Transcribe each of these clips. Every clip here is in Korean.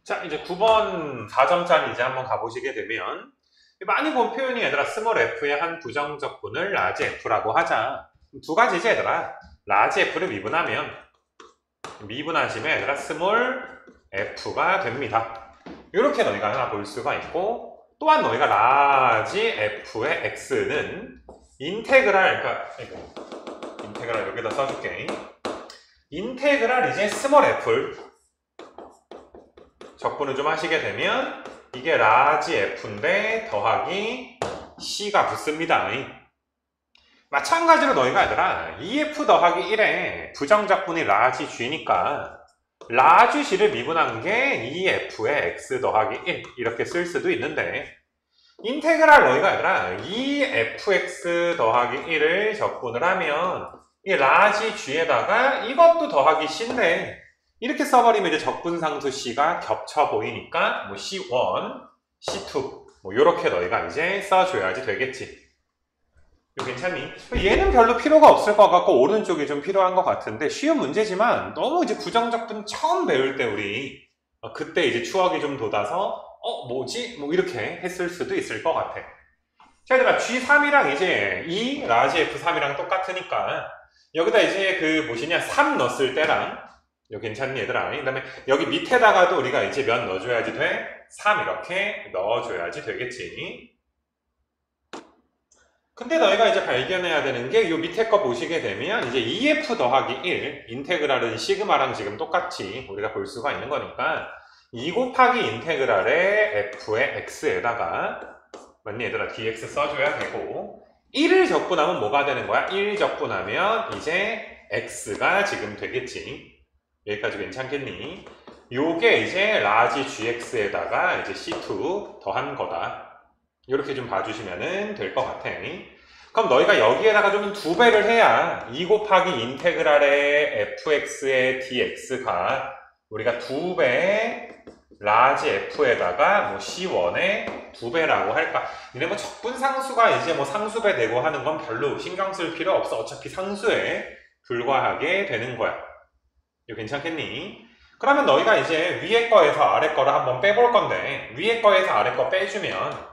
자, 이제 9번 4점짜리 이제 한번 가보시게 되면, 많이 본 표현이 얘들아, 스몰 f의 한 부정적분을 라지 f라고 하자. 두 가지지 얘들아. 라지 f를 미분하시면 얘들아, 스몰 f가 됩니다. 이렇게 너희가 하나 볼 수가 있고, 또한 너희가 라지 f의 x는 인테그랄, 인테그랄 여기다 써줄게. 인테그랄 이제 스몰 f를 적분을 좀 하시게 되면 이게 라지 f인데 더하기 c가 붙습니다. 마찬가지로 너희가 얘들아 2f 더하기 1에 부정적분이 라지 g니까 라지 c를 미분한 게 2f의 x 더하기 1 이렇게 쓸 수도 있는데, 인테그랄 너희가 얘들아 2fx 더하기 1을 적분을 하면 이 라지 g에다가 이것도 더하기 c인데, 이렇게 써버리면 이제 적분상수 C가 겹쳐 보이니까 뭐 C1, C2 뭐 이렇게 너희가 이제 써줘야지 되겠지. 이거 괜찮니? 얘는 별로 필요가 없을 것 같고 오른쪽이 좀 필요한 것 같은데 쉬운 문제지만 너무 이제 부정적분 처음 배울 때 우리 그때 이제 추억이 좀 돋아서 뭐지? 뭐 이렇게 했을 수도 있을 것 같아. 자, 얘들아 G3이랑 이제 이 라지 F3이랑 똑같으니까 여기다 이제 그 뭐시냐 3 넣었을 때랑 이거 괜찮니 얘들아? 그 다음에 여기 밑에다가도 우리가 이제 몇 넣어줘야지 돼? 3 이렇게 넣어줘야지 되겠지. 근데 너희가 이제 발견해야 되는 게 이 밑에 거 보시게 되면 이제 2f 더하기 1 인테그랄은 시그마랑 지금 똑같이 우리가 볼 수가 있는 거니까 2 곱하기 인테그랄의 f의 x에다가 맞니 얘들아? dx 써줘야 되고 1을 적분하면 뭐가 되는 거야? 1 적분하면 이제 x가 지금 되겠지. 여기까지 괜찮겠니? 요게 이제 라지 gx에다가 이제 c2 더한 거다. 이렇게 좀 봐주시면 될 것 같아. 그럼 너희가 여기에다가 좀 2배를 해야 2 곱하기 인테그랄의 fx의 dx가 우리가 2배 라지 f에다가 뭐 c1의 2배라고 할까? 이런 거 적분상수가 이제 뭐 상수배 되고 하는 건 별로 신경 쓸 필요 없어. 어차피 상수에 불과하게 되는 거야. 이거 괜찮겠니? 그러면 너희가 이제 위에 거에서 아래 거를 한번 빼볼 건데, 위에 거에서 아래 거 빼주면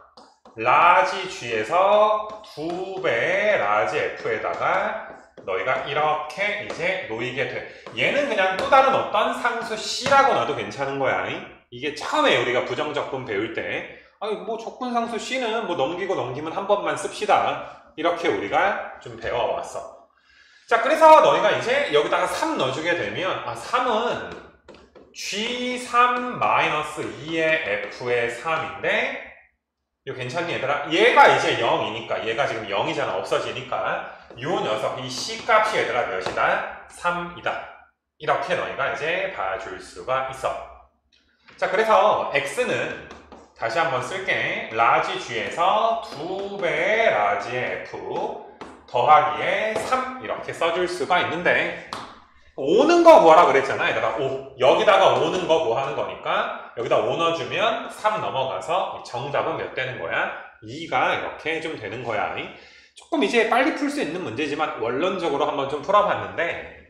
라지 g에서 2배 라지 f에다가 너희가 이렇게 이제 놓이게 돼. 얘는 그냥 또 다른 어떤 상수 c라고 놔도 괜찮은 거야. 이게 처음에 우리가 부정적분 배울 때 아니 뭐 적분상수 c는 뭐 넘기면 한 번만 씁시다. 이렇게 우리가 좀 배워왔어. 자, 그래서 너희가 이제 여기다가 3 넣어주게 되면 3은 G3-2의 F의 3인데 이거 괜찮니 얘들아? 얘가 이제 0이니까 얘가 지금 0이잖아. 없어지니까 요 녀석 이 C값이 얘들아 몇이다? 3이다. 이렇게 너희가 이제 봐줄 수가 있어. 자, 그래서 X는 다시 한번 쓸게. 라지 G에서 2배 라지의 F 더하기에 3 이렇게 써줄 수가 있는데 오는 거 구하라 그랬잖아 얘들아. 5 여기다가 오는 거 구하는 거니까 여기다 5 넣어주면 3 넘어가서 정답은 몇 되는 거야? 2가 이렇게 좀 되는 거야. 조금 이제 빨리 풀 수 있는 문제지만 원론적으로 한번 좀 풀어봤는데,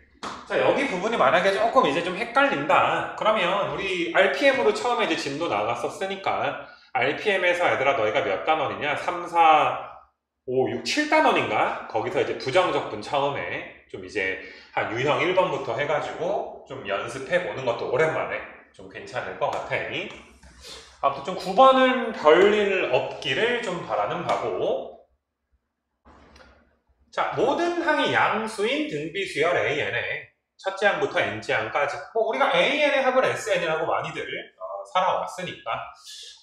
자 여기 부분이 만약에 조금 이제 좀 헷갈린다 그러면 우리 RPM으로 처음에 이제 진도 나갔었으니까 RPM에서 얘들아 너희가 몇 단원이냐? 3, 4, 5, 6, 7단원인가? 거기서 이제 부정적분 처음에 좀 이제 한 유형 1번부터 해가지고 좀 연습해 보는 것도 오랜만에 좀 괜찮을 것 같아. 아무튼 좀 9번은 별일 없기를 좀 바라는 바고. 자, 모든 항이 양수인 등비수열 AN에 첫째 항부터 n째 항까지 뭐 우리가 AN의 합을 SN이라고 많이들 살아왔으니까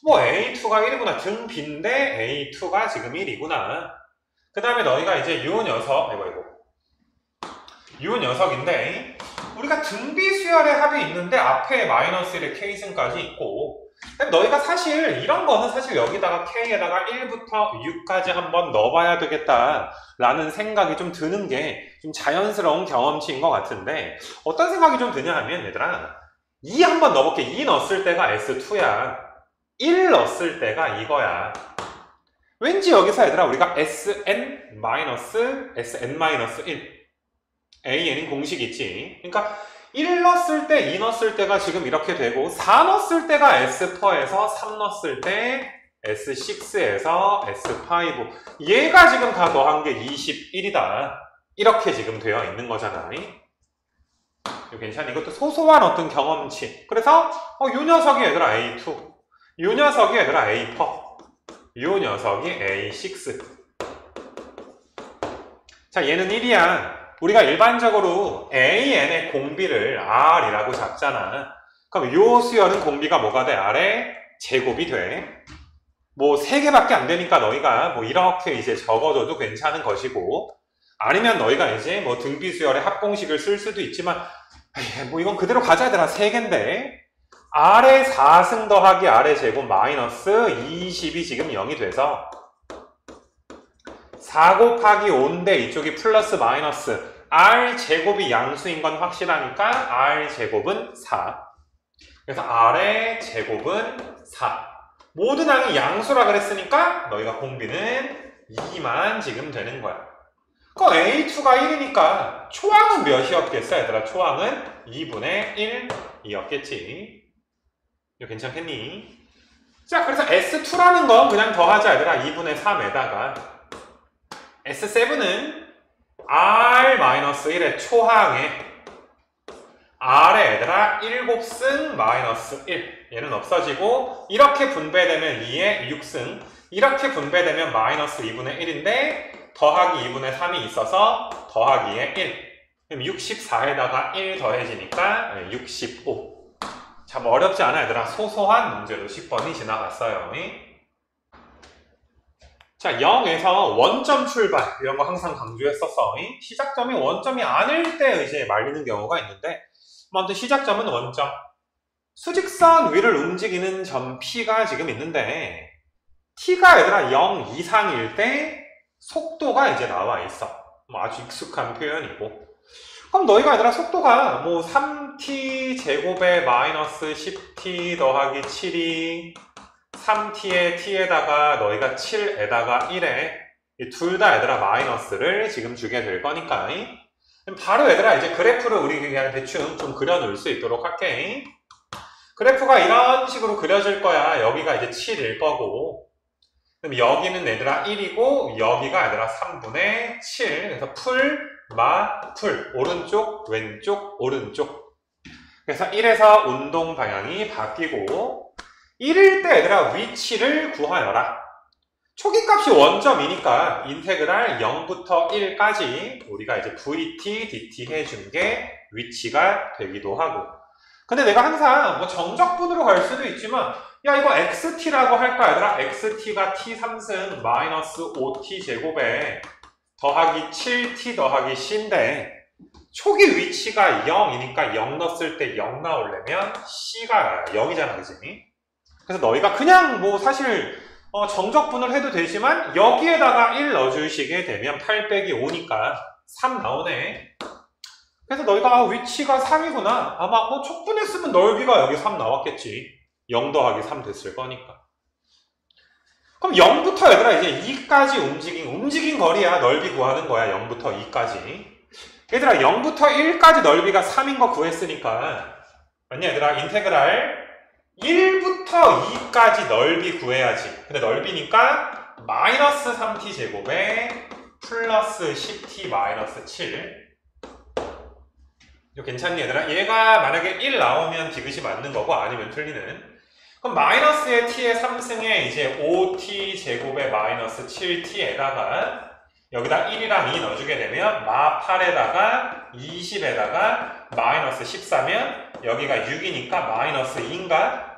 뭐 A2가 1이구나. 등비인데 A2가 지금 1이구나. 그 다음에 너희가 이제 요 녀석 요 녀석인데 우리가 등비수열의 합이 있는데 앞에 마이너스 1의 k승까지 있고, 너희가 사실 이런 거는 사실 여기다가 k에다가 1부터 6까지 한번 넣어봐야 되겠다 라는 생각이 좀 드는 게 좀 자연스러운 경험치인 것 같은데, 어떤 생각이 좀 드냐 하면 얘들아 2 한번 넣어볼게. 2 넣었을 때가 S2야 1 넣었을 때가 이거야. 왠지 여기서 얘들아 우리가 SN-SN-1 AN인 공식 있지. 그러니까 1 넣었을 때, 2 넣었을 때가 지금 이렇게 되고 4 넣었을 때가 S4에서 3 넣었을 때 S6에서 S5 얘가 지금 다 더한 게 21이다. 이렇게 지금 되어 있는 거잖아. 이거 괜찮아? 이것도 소소한 어떤 경험치. 그래서 요 녀석이 얘들아 A2, 요 녀석이 얘들아 A4, 요 녀석이 A6. 자, 얘는 1이야. 우리가 일반적으로 AN의 공비를 R이라고 잡잖아. 그럼 요 수열은 공비가 뭐가 돼? R의 제곱이 돼. 뭐 3개밖에 안 되니까 너희가 뭐 이렇게 이제 적어줘도 괜찮은 것이고, 아니면 너희가 이제 뭐 등비 수열의 합공식을 쓸 수도 있지만, 뭐 이건 그대로 가져야 되나? 3개인데 R의 4승 더하기 R의 제곱 마이너스 20이 지금 0이 돼서 4 곱하기 5인데 이쪽이 플러스 마이너스 R 제곱이 양수인 건 확실하니까 R 제곱은 4. 그래서 R의 제곱은 4. 모든 항이 양수라 그랬으니까 너희가 공비는 2만 지금 되는 거야. 그럼 A2가 1이니까 초항은 몇이었겠어 얘들아? 초항은 2분의 1이었겠지. 이거 괜찮겠니? 자, 그래서 S2라는 건 그냥 더하자 얘들아. 2분의 3에다가 S7은 R-1의 초항에 R에 얘들아 7승 마이너스 1 얘는 없어지고 이렇게 분배되면 2의 6승 이렇게 분배되면 마이너스 2분의 1인데 더하기 2분의 3이 있어서 더하기의 1 그럼 64에다가 1 더해지니까 65 참 어렵지 않아 얘들아. 소소한 문제로 10번이 지나갔어요. 자, 0에서 원점 출발 이런 거 항상 강조했었어. 시작점이 원점이 아닐 때 이제 말리는 경우가 있는데 아무튼 시작점은 원점. 수직선 위를 움직이는 점 P가 지금 있는데 T가 얘들아 0 이상일 때 속도가 이제 나와 있어. 뭐 아주 익숙한 표현이고. 그럼 너희가 얘들아 속도가 뭐 3t 제곱에 마이너스 10t 더하기 7이 3t에 t에다가 너희가 7에다가 1에 둘 다 얘들아 마이너스를 지금 주게 될 거니까 바로 얘들아 이제 그래프를 우리 그냥 대충 좀 그려놓을 수 있도록 할게. 그래프가 이런 식으로 그려질 거야. 여기가 이제 7일 거고 그럼 여기는 얘들아 1이고 여기가 얘들아 3분의 7 그래서 풀, 마, 풀 오른쪽, 왼쪽, 오른쪽 그래서 1에서 운동 방향이 바뀌고 1일 때 얘들아 위치를 구하여라. 초기값이 원점이니까 인테그랄 0부터 1까지 우리가 이제 VT, DT 해준 게 위치가 되기도 하고 근데 내가 항상 뭐 정적분으로 갈 수도 있지만 야 이거 XT라고 할까 얘들아? XT가 T3승 마이너스 5T 제곱에 더하기 7T 더하기 C인데 초기 위치가 0이니까 0 넣었을 때 0 나오려면 C가 0이잖아 그치? 그래서 너희가 그냥 뭐 사실 정적분을 해도 되지만 여기에다가 1 넣어주시게 되면 8 빼기 5니까 3 나오네. 그래서 너희가 위치가 3이구나. 아마 촉분했으면 넓이가 여기 3 나왔겠지. 0 더하기 3 됐을 거니까. 그럼 0부터 얘들아 이제 2까지 움직인 거리야. 넓이 구하는 거야. 0부터 2까지. 얘들아 0부터 1까지 넓이가 3인 거 구했으니까 맞냐 얘들아? 인테그랄 1부터 2까지 넓이 구해야지. 근데 넓이니까 마이너스 3t 제곱에 플러스 10t 마이너스 7 이거 괜찮니 얘들아? 얘가 만약에 1 나오면 디귿이 맞는 거고 아니면 틀리는 그럼 마이너스의 t의 3승에 이제 5t 제곱에 마이너스 7t에다가 여기다 1이랑 2 넣어주게 되면 마 8에다가 20에다가 마이너스 14면 여기가 6이니까 마이너스 2인가?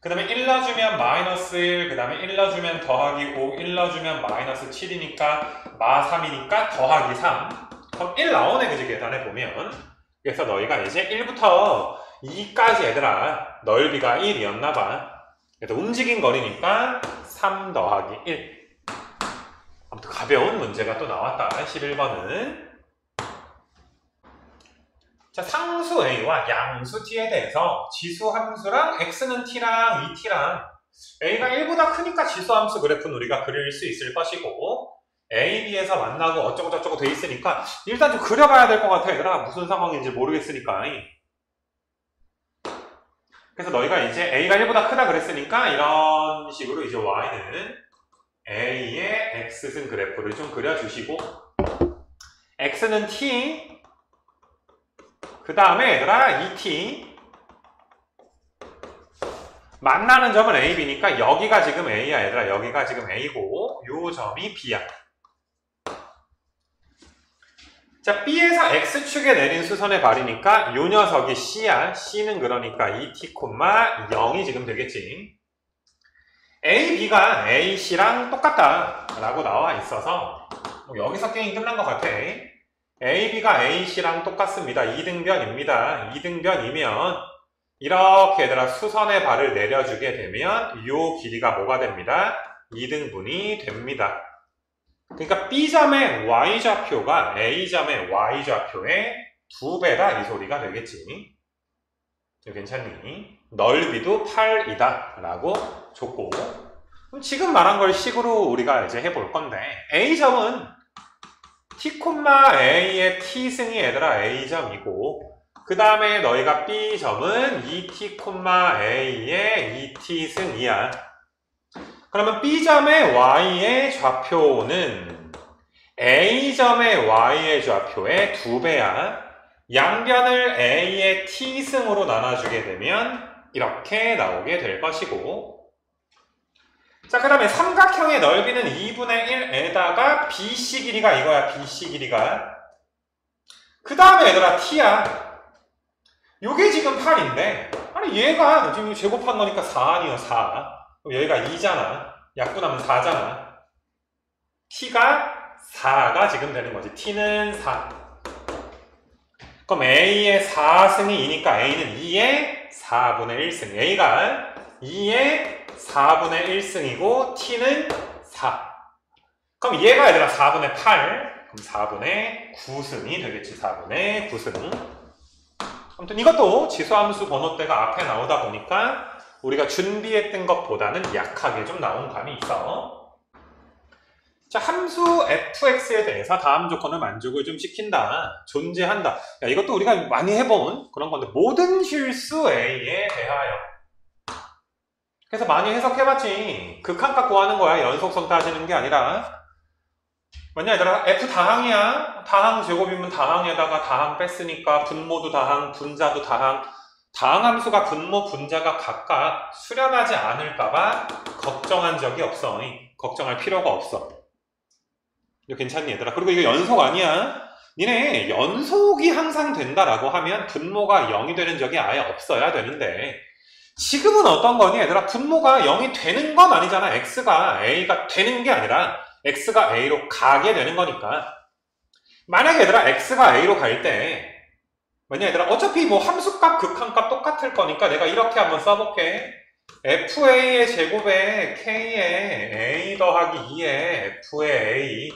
그 다음에 1 넣어주면 마이너스 1, 그 다음에 1 넣어주면 더하기 5, 1 넣어주면 마이너스 7이니까 마 3이니까 더하기 3 그럼 1 나오네 그지 계산해보면 그래서 너희가 이제 1부터 2까지 얘들아 넓이가 1이었나봐 그래서 움직인 거리니까 3 더하기 1 아무튼 가벼운 문제가 또 나왔다 11번은 자, 상수 A와 양수 T에 대해서 지수 함수랑 X는 T랑 2T랑 A가 1보다 크니까 지수 함수 그래프는 우리가 그릴 수 있을 것이고 A, B에서 만나고 어쩌고저쩌고 돼 있으니까 일단 좀 그려봐야 될 것 같아 얘들아 무슨 상황인지 모르겠으니까 그래서 너희가 이제 a가 1보다 크다 그랬으니까 이런 식으로 이제 y는 a의 x승 그래프를 좀 그려주시고 x는 t 그 다음에 얘들아 2t 만나는 점은 a, b니까 여기가 지금 a야 얘들아. 여기가 지금 a고 요 점이 b야. 자, B에서 X축에 내린 수선의 발이니까 요 녀석이 C야. C는 그러니까 2t, 0이 지금 되겠지. A, B가 A, C랑 똑같다 라고 나와 있어서 여기서 게임 끝난 것 같아. A, B가 A, C랑 똑같습니다. 2등변입니다. 2등변이면 이렇게 얘들아 수선의 발을 내려주게 되면 요 길이가 뭐가 됩니다? 2등분이 됩니다. 그러니까 B점의 Y좌표가 A점의 Y좌표의 2배다 이 소리가 되겠지. 괜찮니? 넓이도 8이다 라고 줬고 그럼 지금 말한 걸 식으로 우리가 이제 해볼 건데 A점은 t, a의 t승이 얘들아 A점이고 그 다음에 너희가 B점은 2t, a의 2t승이야. 그러면 B점의 Y의 좌표는 A점의 Y의 좌표의 2배야. 양변을 A의 T승으로 나눠주게 되면 이렇게 나오게 될 것이고 자, 그 다음에 삼각형의 넓이는 2분의 1에다가 BC 길이가 이거야. BC 길이가 그 다음에 얘들아 T야. 요게 지금 8인데 아니 얘가 지금 제곱한 거니까 4 아니요 4. 여기가 2잖아. 약분하면 4잖아. t가 4가 지금 되는 거지. t는 4. 그럼 a의 4승이 2니까 a는 2의 4분의 1승. a가 2의 4분의 1승이고 t는 4. 그럼 얘가 얘들아 4분의 8. 그럼 4분의 9승이 되겠지. 4분의 9승. 아무튼 이것도 지수함수 번호대가 앞에 나오다 보니까 우리가 준비했던 것보다는 약하게 좀 나온 감이 있어. 자, 함수 fx에 대해서 다음 조건을 만족을 좀 시킨다. 존재한다. 야, 이것도 우리가 많이 해본 그런 건데 모든 실수 a에 대하여. 그래서 많이 해석해봤지. 극한값 구하는 거야. 연속성 따지는 게 아니라. 뭐냐 얘들아 f 다항이야. 다항 제곱이면 다항에다가 다항 뺐으니까 분모도 다항, 분자도 다항. 다항함수가 분모, 분자가 각각 수렴하지 않을까봐 걱정한 적이 없어. 걱정할 필요가 없어. 이거 괜찮니 얘들아? 그리고 이거 연속 아니야. 니네 연속이 항상 된다라고 하면 분모가 0이 되는 적이 아예 없어야 되는데 지금은 어떤 거니 얘들아? 분모가 0이 되는 건 아니잖아. x가 a가 되는 게 아니라 x가 a로 가게 되는 거니까 만약에 얘들아 x가 a로 갈 때 뭐냐 얘들아 어차피 뭐 함수값 극한값 똑같을 거니까 내가 이렇게 한번 써볼게. fa의 제곱에 k에 a 더하기 2에 f의 a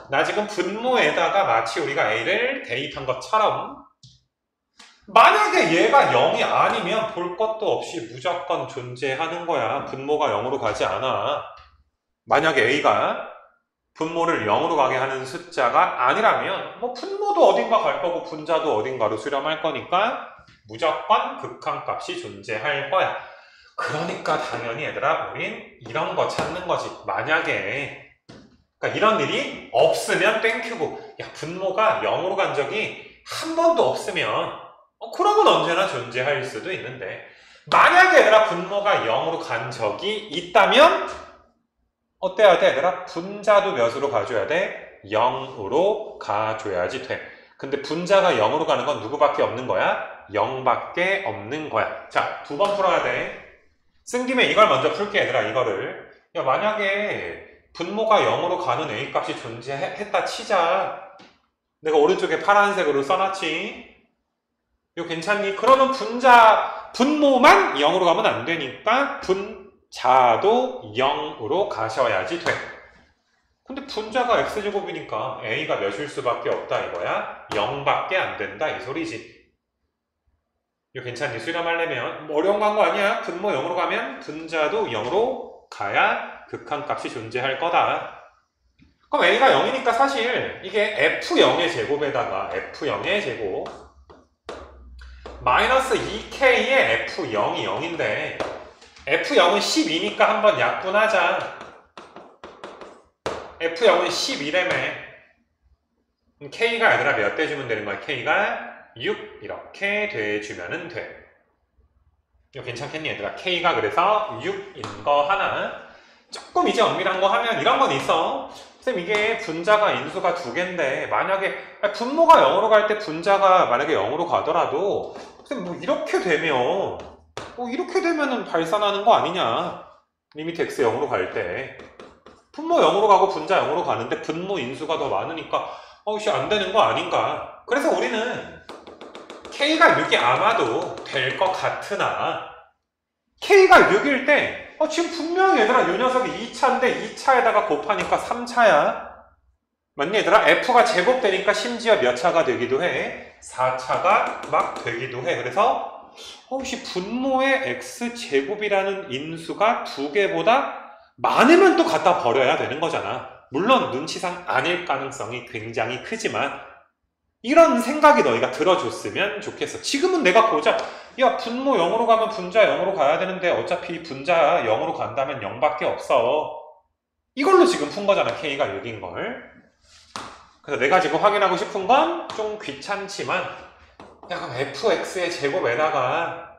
나 지금 분모에다가 마치 우리가 a를 대입한 것처럼 만약에 얘가 0이 아니면 볼 것도 없이 무조건 존재하는 거야. 분모가 0으로 가지 않아. 만약에 a가 분모를 0으로 가게 하는 숫자가 아니라면 뭐 분모도 어딘가 갈 거고 분자도 어딘가로 수렴할 거니까 무조건 극한값이 존재할 거야. 그러니까 당연히 얘들아 우린 이런 거 찾는 거지. 만약에 그러니까 이런 일이 없으면 땡큐고 야 분모가 0으로 간 적이 한 번도 없으면 그러면 언제나 존재할 수도 있는데 만약에 얘들아 분모가 0으로 간 적이 있다면 어때야 돼 얘들아? 분자도 몇으로 가줘야 돼? 0으로 가줘야지 돼. 근데 분자가 0으로 가는 건 누구밖에 없는 거야? 0밖에 없는 거야. 자, 2번 풀어야 돼. 쓴 김에 이걸 먼저 풀게 얘들아 이거를. 야 만약에 분모가 0으로 가는 a 값이 존재했다 치자. 내가 오른쪽에 파란색으로 써놨지. 이거 괜찮니? 그러면 분모만 0으로 가면 안 되니까 분자도 0으로 가셔야지 돼. 근데 분자가 x제곱이니까 a가 몇일 수밖에 없다 이거야? 0밖에 안 된다 이 소리지. 이거 괜찮니? 수렴하려면 어려운 거 아니야? 분모 0으로 가면 분자도 0으로 가야 극한값이 존재할 거다. 그럼 a가 0이니까 사실 이게 f0의 제곱에다가 f0의 제곱 마이너스 2k의 F0이 0인데 F0은 12니까 한번 약분하자. F0은 12라며. K가 얘들아 몇 대 주면 되는 거야? K가 6 이렇게 돼주면은 돼. 이거 괜찮겠니 얘들아? K가 그래서 6인 거 하나. 조금 이제 엄밀한 거 하면 이런 건 있어. 쌤 이게 분자가 인수가 두 개인데 만약에 분모가 0으로 갈 때 분자가 만약에 0으로 가더라도 쌤 뭐 이렇게 되면 이렇게 되면은 발산하는 거 아니냐? 리미트 x 0으로 갈 때 분모 0으로 가고 분자 0으로 가는데 분모 인수가 더 많으니까 안 되는 거 아닌가? 그래서 우리는 K가 6이 아마도 될 것 같으나 K가 6일 때 지금 분명히 얘들아 이 녀석이 2차인데 2차에다가 곱하니까 3차야. 맞니 얘들아? F가 제곱되니까 심지어 몇 차가 되기도 해? 4차가 막 되기도 해. 그래서 혹시 분모의 X제곱이라는 인수가 두 개보다 많으면 또 갖다 버려야 되는 거잖아. 물론 눈치상 아닐 가능성이 굉장히 크지만 이런 생각이 너희가 들어줬으면 좋겠어. 지금은 내가 보자. 야, 분모 0으로 가면 분자 0으로 가야 되는데 어차피 분자 0으로 간다면 0밖에 없어. 이걸로 지금 푼 거잖아. K가 6인 걸. 그래서 내가 지금 확인하고 싶은 건 좀 귀찮지만 야, 그럼 fx의 제곱에다가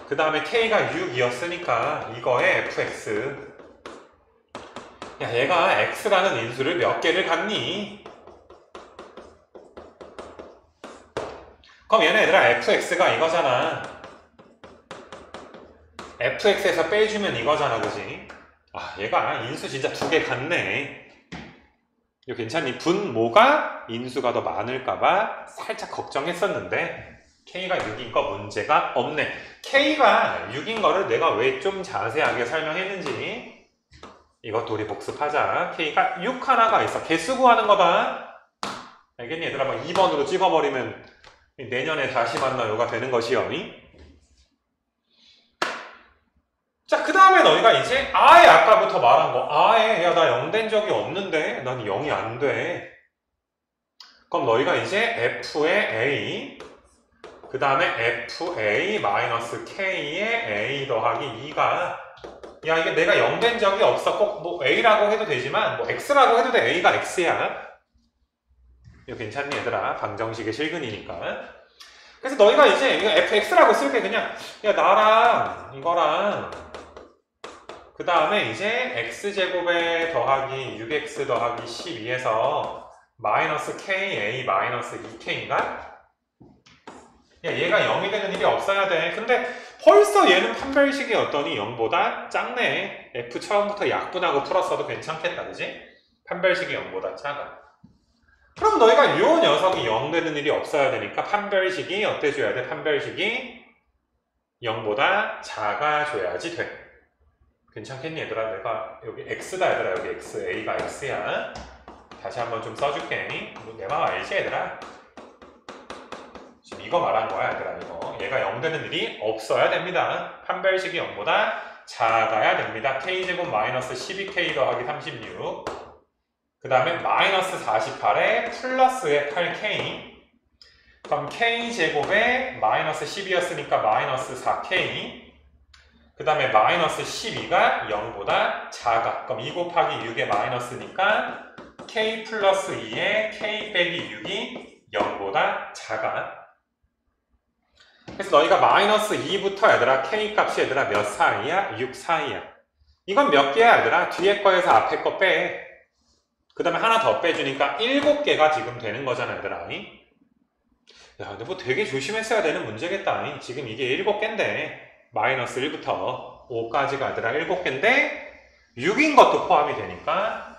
그 다음에 K가 6이었으니까 이거에 fx. 야, 얘가 x라는 인수를 몇 개를 갖니? 그럼 얘네 얘들아 fx가 이거잖아. fx에서 빼주면 이거잖아, 그지? 얘가 인수 진짜 두 개 같네. 이거 괜찮니? 분모가 인수가 더 많을까봐 살짝 걱정했었는데 K가 6인 거 문제가 없네. K가 6인 거를 내가 왜 좀 자세하게 설명했는지 이것도 우리 복습하자. K가 6 하나가 있어. 개수 구하는 거다. 알겠니? 얘들아 막 2번으로 찍어버리면 내년에 다시 만나요가 되는 것이요. 자, 그 다음에 너희가 이제 아예 아까부터 말한 거 아예 야, 나 0 된 적이 없는데 난 0이 안 돼. 그럼 너희가 이제 F의 A 그 다음에 FA-K의 A 더하기 2가 야, 이게 내가 0 된 적이 없어. 꼭 뭐 A라고 해도 되지만 뭐 X라고 해도 돼. A가 X야. 이거 괜찮니 얘들아? 방정식의 실근이니까. 그래서 너희가 이제 이거 fx라고 쓸게. 그냥 야, 나랑 이거랑 그 다음에 이제 x제곱에 더하기 6x 더하기 12에서 마이너스 ka 마이너스 2k인가? 야, 얘가 0이 되는 일이 없어야 돼. 근데 벌써 얘는 판별식이었더니 0보다 작네. f 처음부터 약분하고 풀었어도 괜찮겠다, 그지? 판별식이 0보다 작아. 그럼 너희가 요 녀석이 0 되는 일이 없어야 되니까 판별식이 어때줘야 돼? 판별식이 0보다 작아줘야지 돼. 괜찮겠니 얘들아? 내가 여기 x다 얘들아. 여기 x, a가 x야. 다시 한번 좀 써줄게. 내 맘 알지 얘들아? 지금 이거 말한 거야 얘들아. 이거 얘가 0 되는 일이 없어야 됩니다. 판별식이 0보다 작아야 됩니다. k제곱 마이너스 12k 더하기 36 그 다음에 마이너스 48에 플러스의 8k. 그럼 k제곱에 마이너스 10이었으니까 마이너스 4k. 그 다음에 마이너스 12가 0보다 작아. 그럼 2 곱하기 6의 마이너스니까 k 플러스 2에 k 빼기 6이 0보다 작아. 그래서 너희가 마이너스 2부터 얘들아 k 값이 얘들아 몇 사이야? 6 사이야. 이건 몇 개야 얘들아? 뒤에 거에서 앞에 거 빼. 그 다음에 하나 더 빼주니까 7개가 지금 되는 거잖아 얘들아. 야, 근데 뭐 되게 조심했어야 되는 문제겠다. 지금 이게 7개인데 마이너스 1부터 5까지가 얘들아 7개인데 6인 것도 포함이 되니까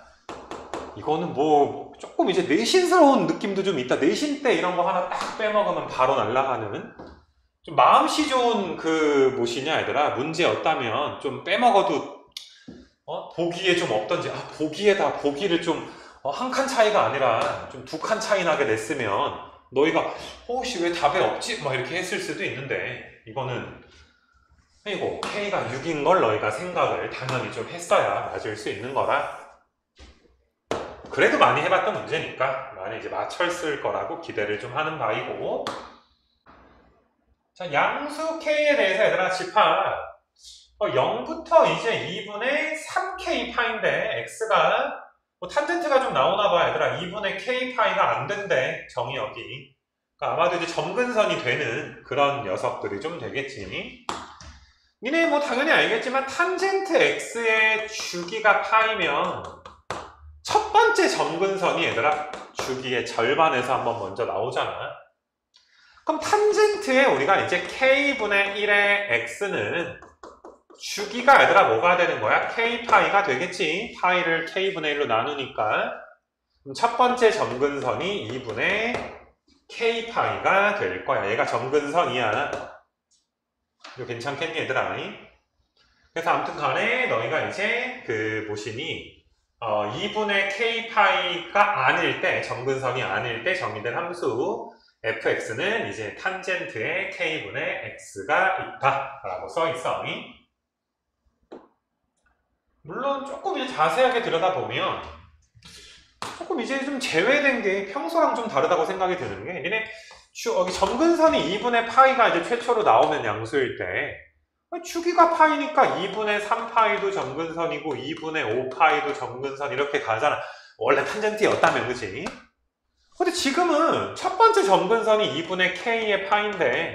이거는 뭐 조금 이제 내신스러운 느낌도 좀 있다. 내신 때 이런 거 하나 딱 빼먹으면 바로 날아가는 좀 마음씨 좋은 그 무엇이냐 얘들아. 문제였다면 좀 빼먹어도 보기에 좀 없던지, 보기에다 보기를 좀 한 칸 차이가 아니라 좀 2칸 차이 나게 냈으면 너희가 혹시 왜 답에 없지? 막 이렇게 했을 수도 있는데 이거는 이거 K가 6인 걸 너희가 생각을 당연히 좀 했어야 맞을 수 있는 거라. 그래도 많이 해봤던 문제니까 많이 이제 맞췄을 거라고 기대를 좀 하는 바이고. 자, 양수 K에 대해서 얘들아 집합 0부터 이제 2분의 3K 파인데 X가 뭐 탄젠트가 좀 나오나봐 얘들아. 2분의 K 파이가 안 된대 정의역이. 그러니까 아마도 이제 점근선이 되는 그런 녀석들이 좀 되겠지. 니네 뭐 당연히 알겠지만 탄젠트 X의 주기가 파이면 첫 번째 점근선이 얘들아 주기의 절반에서 한번 먼저 나오잖아. 그럼 탄젠트에 우리가 이제 K분의 1의 X는 주기가 얘들아 뭐가 되는 거야? K파이가 되겠지. 파이를 K분의 1로 나누니까. 그럼 첫 번째 점근선이 2분의 K파이가 될 거야. 얘가 점근선이야. 이거 괜찮겠니 얘들아? 그래서 아무튼 간에 너희가 이제 그 모시니 2분의 K파이가 아닐 때, 점근선이 아닐 때 정의된 함수 fx는 이제 탄젠트의 K분의 X가 있다 라고 써있어. 물론 조금 이제 자세하게 들여다보면 조금 이제 좀 제외된 게 평소랑 좀 다르다고 생각이 드는 게 니네 여기 점근선이 2분의 파이가 이제 최초로 나오는 양수일 때 주기가 파이니까 2분의 3파이도 점근선이고 2분의 5파이도 점근선 이렇게 가잖아. 원래 탄젠트였다면 그치? 근데 지금은 첫 번째 점근선이 2분의 K의 파인데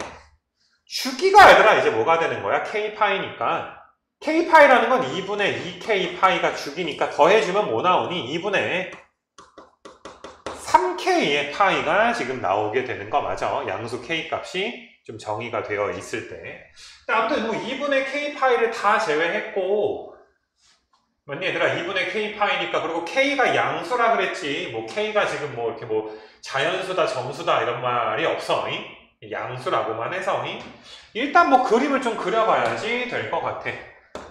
주기가 얘들아 이제 뭐가 되는 거야? K파이니까 K파이라는 건 2분의 2K파이가 주기니까 더해주면 뭐 나오니? 2분의 3K의 파이가 지금 나오게 되는 거 맞아. 양수 K 값이 좀 정의가 되어 있을 때. 아무튼 뭐 2분의 K파이를 다 제외했고 맞니 얘들아? 2분의 K파이니까 그리고 K가 양수라 그랬지. 뭐 K가 지금 뭐 이렇게 뭐 자연수다 정수다 이런 말이 없어. 양수라고만 해서 일단 뭐 그림을 좀 그려봐야지 될 것 같아.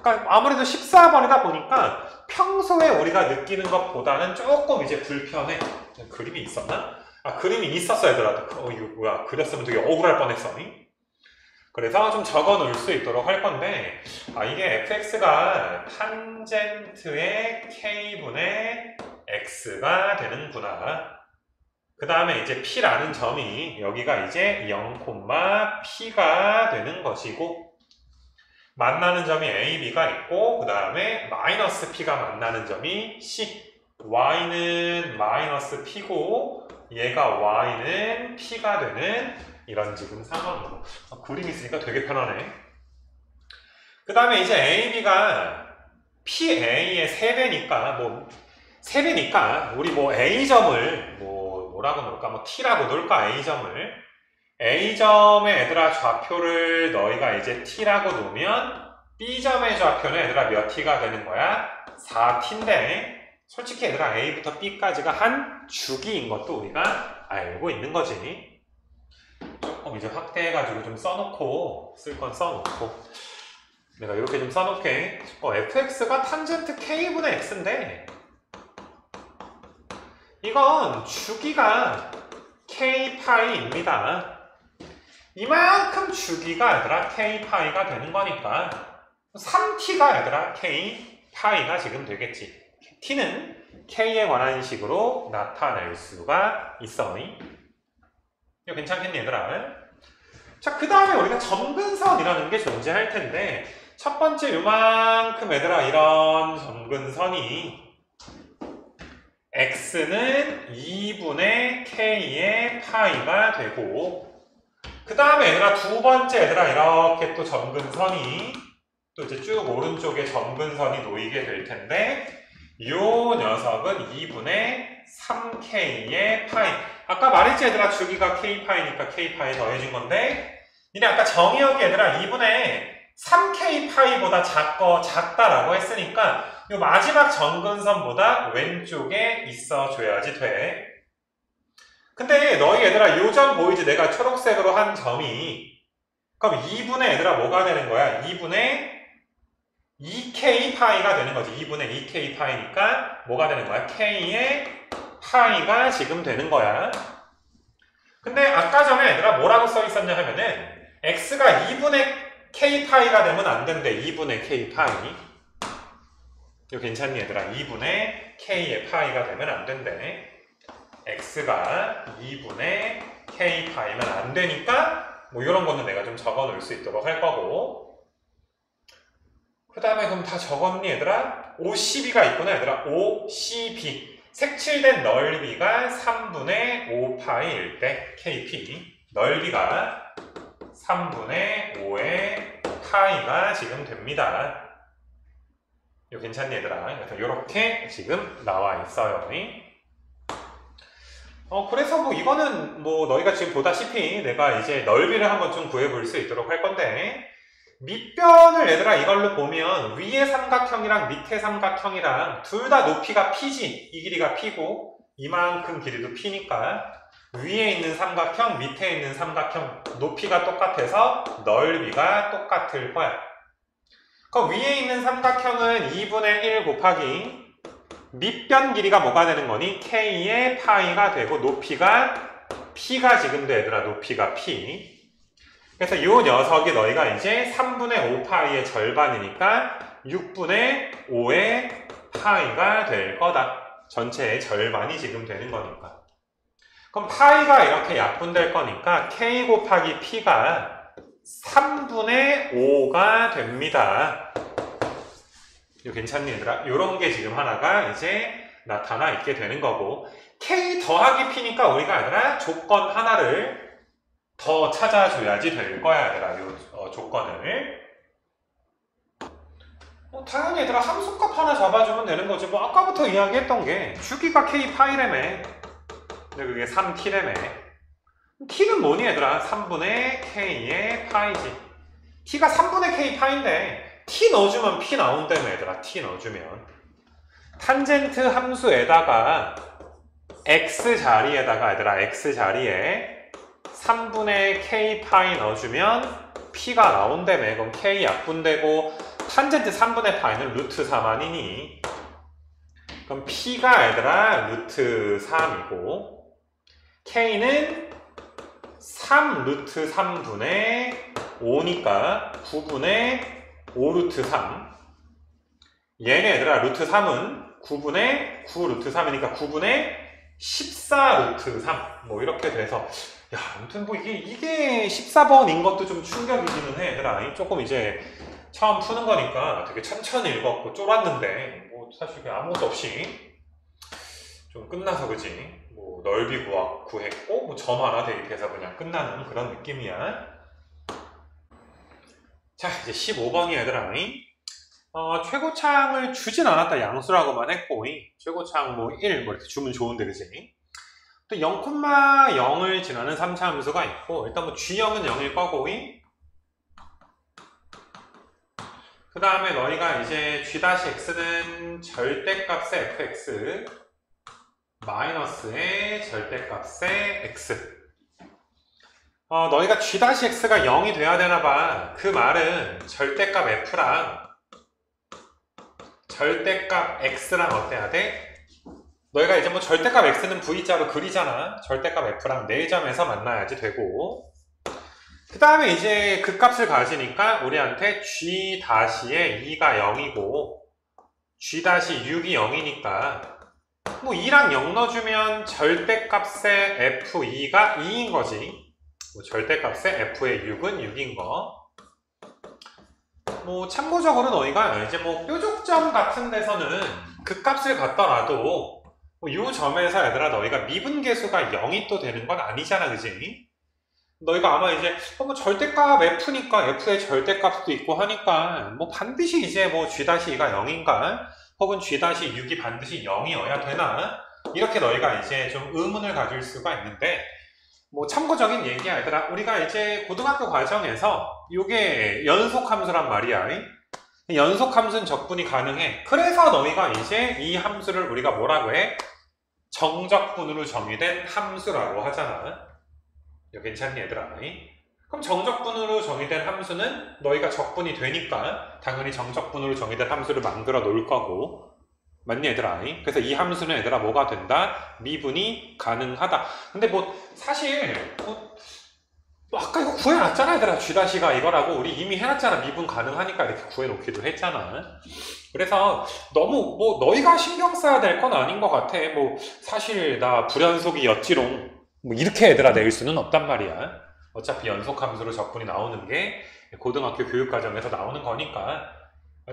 그러니까 아무래도 14번이다 보니까 평소에 우리가 느끼는 것보다는 조금 이제 불편해. 그림이 있었나? 아, 그림이 있었어 얘들아. 이거 뭐야? 그렸으면 되게 억울할 뻔했어. 그래서 좀 적어 놓을 수 있도록 할 건데 이게 fx가 탄젠트의 k분의 x가 되는구나. 그 다음에 이제 p라는 점이 여기가 이제 0,p가 되는 것이고 만나는 점이 a, b가 있고 그 다음에 마이너스 p가 만나는 점이 c. y는 마이너스 p고 얘가 y는 p가 되는 이런 지금 상황으로. 그림 있으니까 되게 편하네. 그 다음에 이제 a, b가 pa의 3배니까 뭐 3배니까 우리 뭐 a점을 뭐라고 놓을까? 뭐 t라고 놓을까? a점의 얘들아 좌표를 너희가 이제 t라고 놓으면 b점의 좌표는 얘들아 몇 t가 되는 거야? 4t인데 솔직히 얘들아 a부터 b까지가 한 주기인 것도 우리가 알고 있는 거지. 조금 이제 확대해가지고 좀 써놓고 쓸 건 써놓고 내가 이렇게 좀 써놓게. fx가 탄젠트 k분의 x인데 이건 주기가 k파이입니다. 이만큼 주기가 얘들아 k파이가 되는 거니까 3t가 얘들아 k파이가 지금 되겠지. t는 k에 관한 식으로 나타낼 수가 있어. 이거 괜찮겠니 얘들아? 자, 그 다음에 우리가 점근선이라는 게 존재할 텐데 첫 번째 요만큼 얘들아 이런 점근선이 x는 2분의 k의 파이가 되고 그 다음에 얘들아 두 번째 얘들아 이렇게 또 점근선이 또 이제 쭉 오른쪽에 점근선이 놓이게 될 텐데 요 녀석은 2분의 3k의 파이. 아까 말했지 얘들아 주기가 k파이니까 k파이에 더해진 건데 니네 아까 정의역이 얘들아 2분의 3k파이보다 작다라고 했으니까 요 마지막 점근선보다 왼쪽에 있어줘야지 돼. 근데 너희 얘들아 요 점 보이지? 내가 초록색으로 한 점이 그럼 2분의 얘들아 뭐가 되는 거야? 2분의 2k파이가 되는 거지. 2분의 2k파이니까 뭐가 되는 거야? k의 파이가 지금 되는 거야. 근데 아까 전에 얘들아 뭐라고 써 있었냐 하면은 x가 2분의 k파이가 되면 안 된대. 2분의 k파이. 이거 괜찮니 얘들아? 2분의 k의 파이가 되면 안 된대. x가 2분의 k파이면 안 되니까 뭐 이런 거는 내가 좀 적어 놓을 수 있도록 할 거고, 그 다음에 그럼 다 적었니 얘들아? OCB가 있구나 얘들아. OCB 색칠된 넓이가 3분의 5파이일 때 KP, 넓이가 3분의 5의 파이가 지금 됩니다. 이거 괜찮니 얘들아? 그래서 이렇게 지금 나와 있어요. 그래서 뭐 이거는 뭐 너희가 지금 보다시피 내가 이제 넓이를 한번 좀 구해볼 수 있도록 할 건데, 밑변을 얘들아 이걸로 보면 위의 삼각형이랑 밑에 삼각형이랑 둘 다 높이가 p지. 이 길이가 p고 이만큼 길이도 p니까 위에 있는 삼각형, 밑에 있는 삼각형 높이가 똑같아서 넓이가 똑같을 거야. 그럼 위에 있는 삼각형은 2분의 1 곱하기 밑변 길이가 뭐가 되는 거니? K의 파이가 되고 높이가 P가 지금 돼 얘들아. 높이가 P. 그래서 이 녀석이 너희가 이제 3분의 5파이의 절반이니까 6분의 5의 파이가 될 거다. 전체의 절반이 지금 되는 거니까. 그럼 파이가 이렇게 약분될 거니까 K 곱하기 P가 3분의 5가 됩니다. 이거 괜찮니 얘들아? 요런 게 지금 하나가 이제 나타나 있게 되는 거고, K 더하기 P니까 우리가 얘들아 조건 하나를 더 찾아줘야지 될 거야 얘들아. 요 조건을 당연히 얘들아 함수값 하나 잡아주면 되는 거지. 뭐 아까부터 이야기했던 게 주기가 K 파이라며. 근데 그게 3T라며. T는 뭐니 얘들아? 3분의 K의 파이지. T가 3분의 K 파인데 T 넣어주면 P 나온다며 얘들아. T 넣어주면 탄젠트 함수에다가 X 자리에다가 얘들아 X 자리에 3분의 K 파이 넣어주면 P가 나온다며. 그럼 K 약분되고 탄젠트 3분의 파이는 루트 3아니니? 그럼 P가 얘들아 루트 3이고 K는 3 루트 3분의 5니까 9분의 5 루트 3. 얘네 얘들아 루트 3은 9분의 9 루트 3이니까 9분의 14 루트 3. 뭐 이렇게 돼서 야 아무튼 뭐 이게 14번인 것도 좀 충격이기는 해 얘들아. 조금 이제 처음 푸는 거니까 되게 천천히 읽었고 쫄았는데 뭐 사실 아무것도 없이 좀 끝나서 그지. 뭐 넓이 구했고 뭐 점 하나 대입해서 그냥 끝나는 그런 느낌이야. 자 이제 15번이 얘들아. 최고창을 주진 않았다. 양수라고만 했고 최고창 뭐 1 뭐 이렇게 주면 좋은데 그지. 또 0,0을 지나는 3차 함수가 있고, 일단 뭐 G0은 0일 거고 그 다음에 너희가 이제 G-X는 절대값의 fx 마이너스의 절대값의 x. 너희가 G-X가 0이 돼야 되나봐. 그 말은 절대값 f랑 절대값 x랑 어때야 돼? 너희가 이제 뭐 절대값 x는 V자로 그리잖아. 절대값 f랑 4점에서 만나야지 되고, 그 다음에 이제 그 값을 가지니까 우리한테 G의 2가 0이고 G-6이 0이니까 뭐 2랑 0 넣어주면 절대값의 F2가 2인 거지. 뭐 절대값의 F의 6은 6인 거. 뭐 참고적으로 너희가 이제 뭐 뾰족점 같은 데서는 그 값을 갖더라도 뭐 이 점에서 얘들아 너희가 미분계수가 0이 또 되는 건 아니잖아 그지? 너희가 아마 이제 뭐 절대값 F니까 F의 절대값도 있고 하니까 뭐 반드시 이제 뭐 G-2가 0인가 혹은 G-6이 반드시 0이어야 되나 이렇게 너희가 이제 좀 의문을 가질 수가 있는데, 뭐 참고적인 얘기야 얘들아. 우리가 이제 고등학교 과정에서 이게 연속함수란 말이야. 연속함수는 적분이 가능해. 그래서 너희가 이제 이 함수를 우리가 뭐라고 해? 정적분으로 정의된 함수라고 하잖아. 이거 괜찮니 얘들아? 그럼 정적분으로 정의된 함수는 너희가 적분이 되니까 당연히 정적분으로 정의된 함수를 만들어 놓을 거고, 맞니 얘들아? 그래서 이 함수는 얘들아 뭐가 된다? 미분이 가능하다. 근데 뭐 사실 뭐 아까 이거 구해놨잖아 얘들아. G-가 이거라고 우리 이미 해놨잖아. 미분 가능하니까 이렇게 구해놓기도 했잖아. 그래서 너무 뭐 너희가 신경 써야 될 건 아닌 것 같아. 뭐 사실 나 불연속이었지롱 뭐 이렇게 얘들아 낼 수는 없단 말이야. 어차피 연속함수로 적분이 나오는 게 고등학교 교육과정에서 나오는 거니까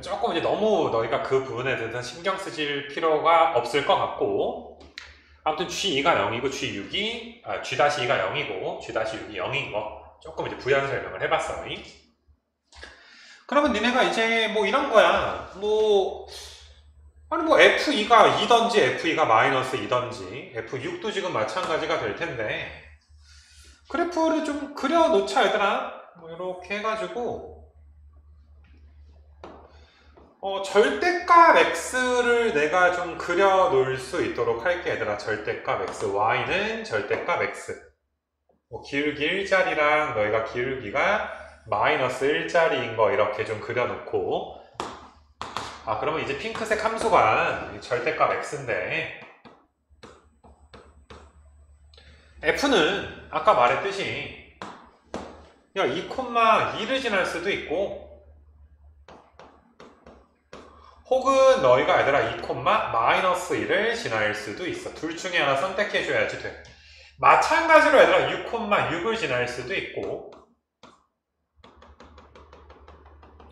조금 이제 너무 너희가 그 부분에 대해서 신경 쓰실 필요가 없을 것 같고, 아무튼 G2가 0이고 G-2가 0이고 G-6이 0인 거 조금 이제 부연 설명을 해봤어. 그러면 니네가 이제 뭐 이런 거야. 아니 뭐 F2가 2던지 F2가 마이너스 2던지 F6도 지금 마찬가지가 될 텐데, 그래프를 좀 그려놓자 얘들아. 뭐 이렇게 해가지고 절대값 x를 내가 좀 그려놓을 수 있도록 할게 얘들아. 절대값 x, y는 절대값 x. 뭐 기울기 1짜리랑 너희가 기울기가 마이너스 1짜리인 거 이렇게 좀 그려놓고, 그러면 이제 핑크색 함수가 절대값 x인데, f는 아까 말했듯이 2,2를 지날 수도 있고, 혹은 너희가 얘들아 2,-1을 지날 수도 있어. 둘 중에 하나 선택해줘야지 돼. 마찬가지로 얘들아 6,6을 지날 수도 있고,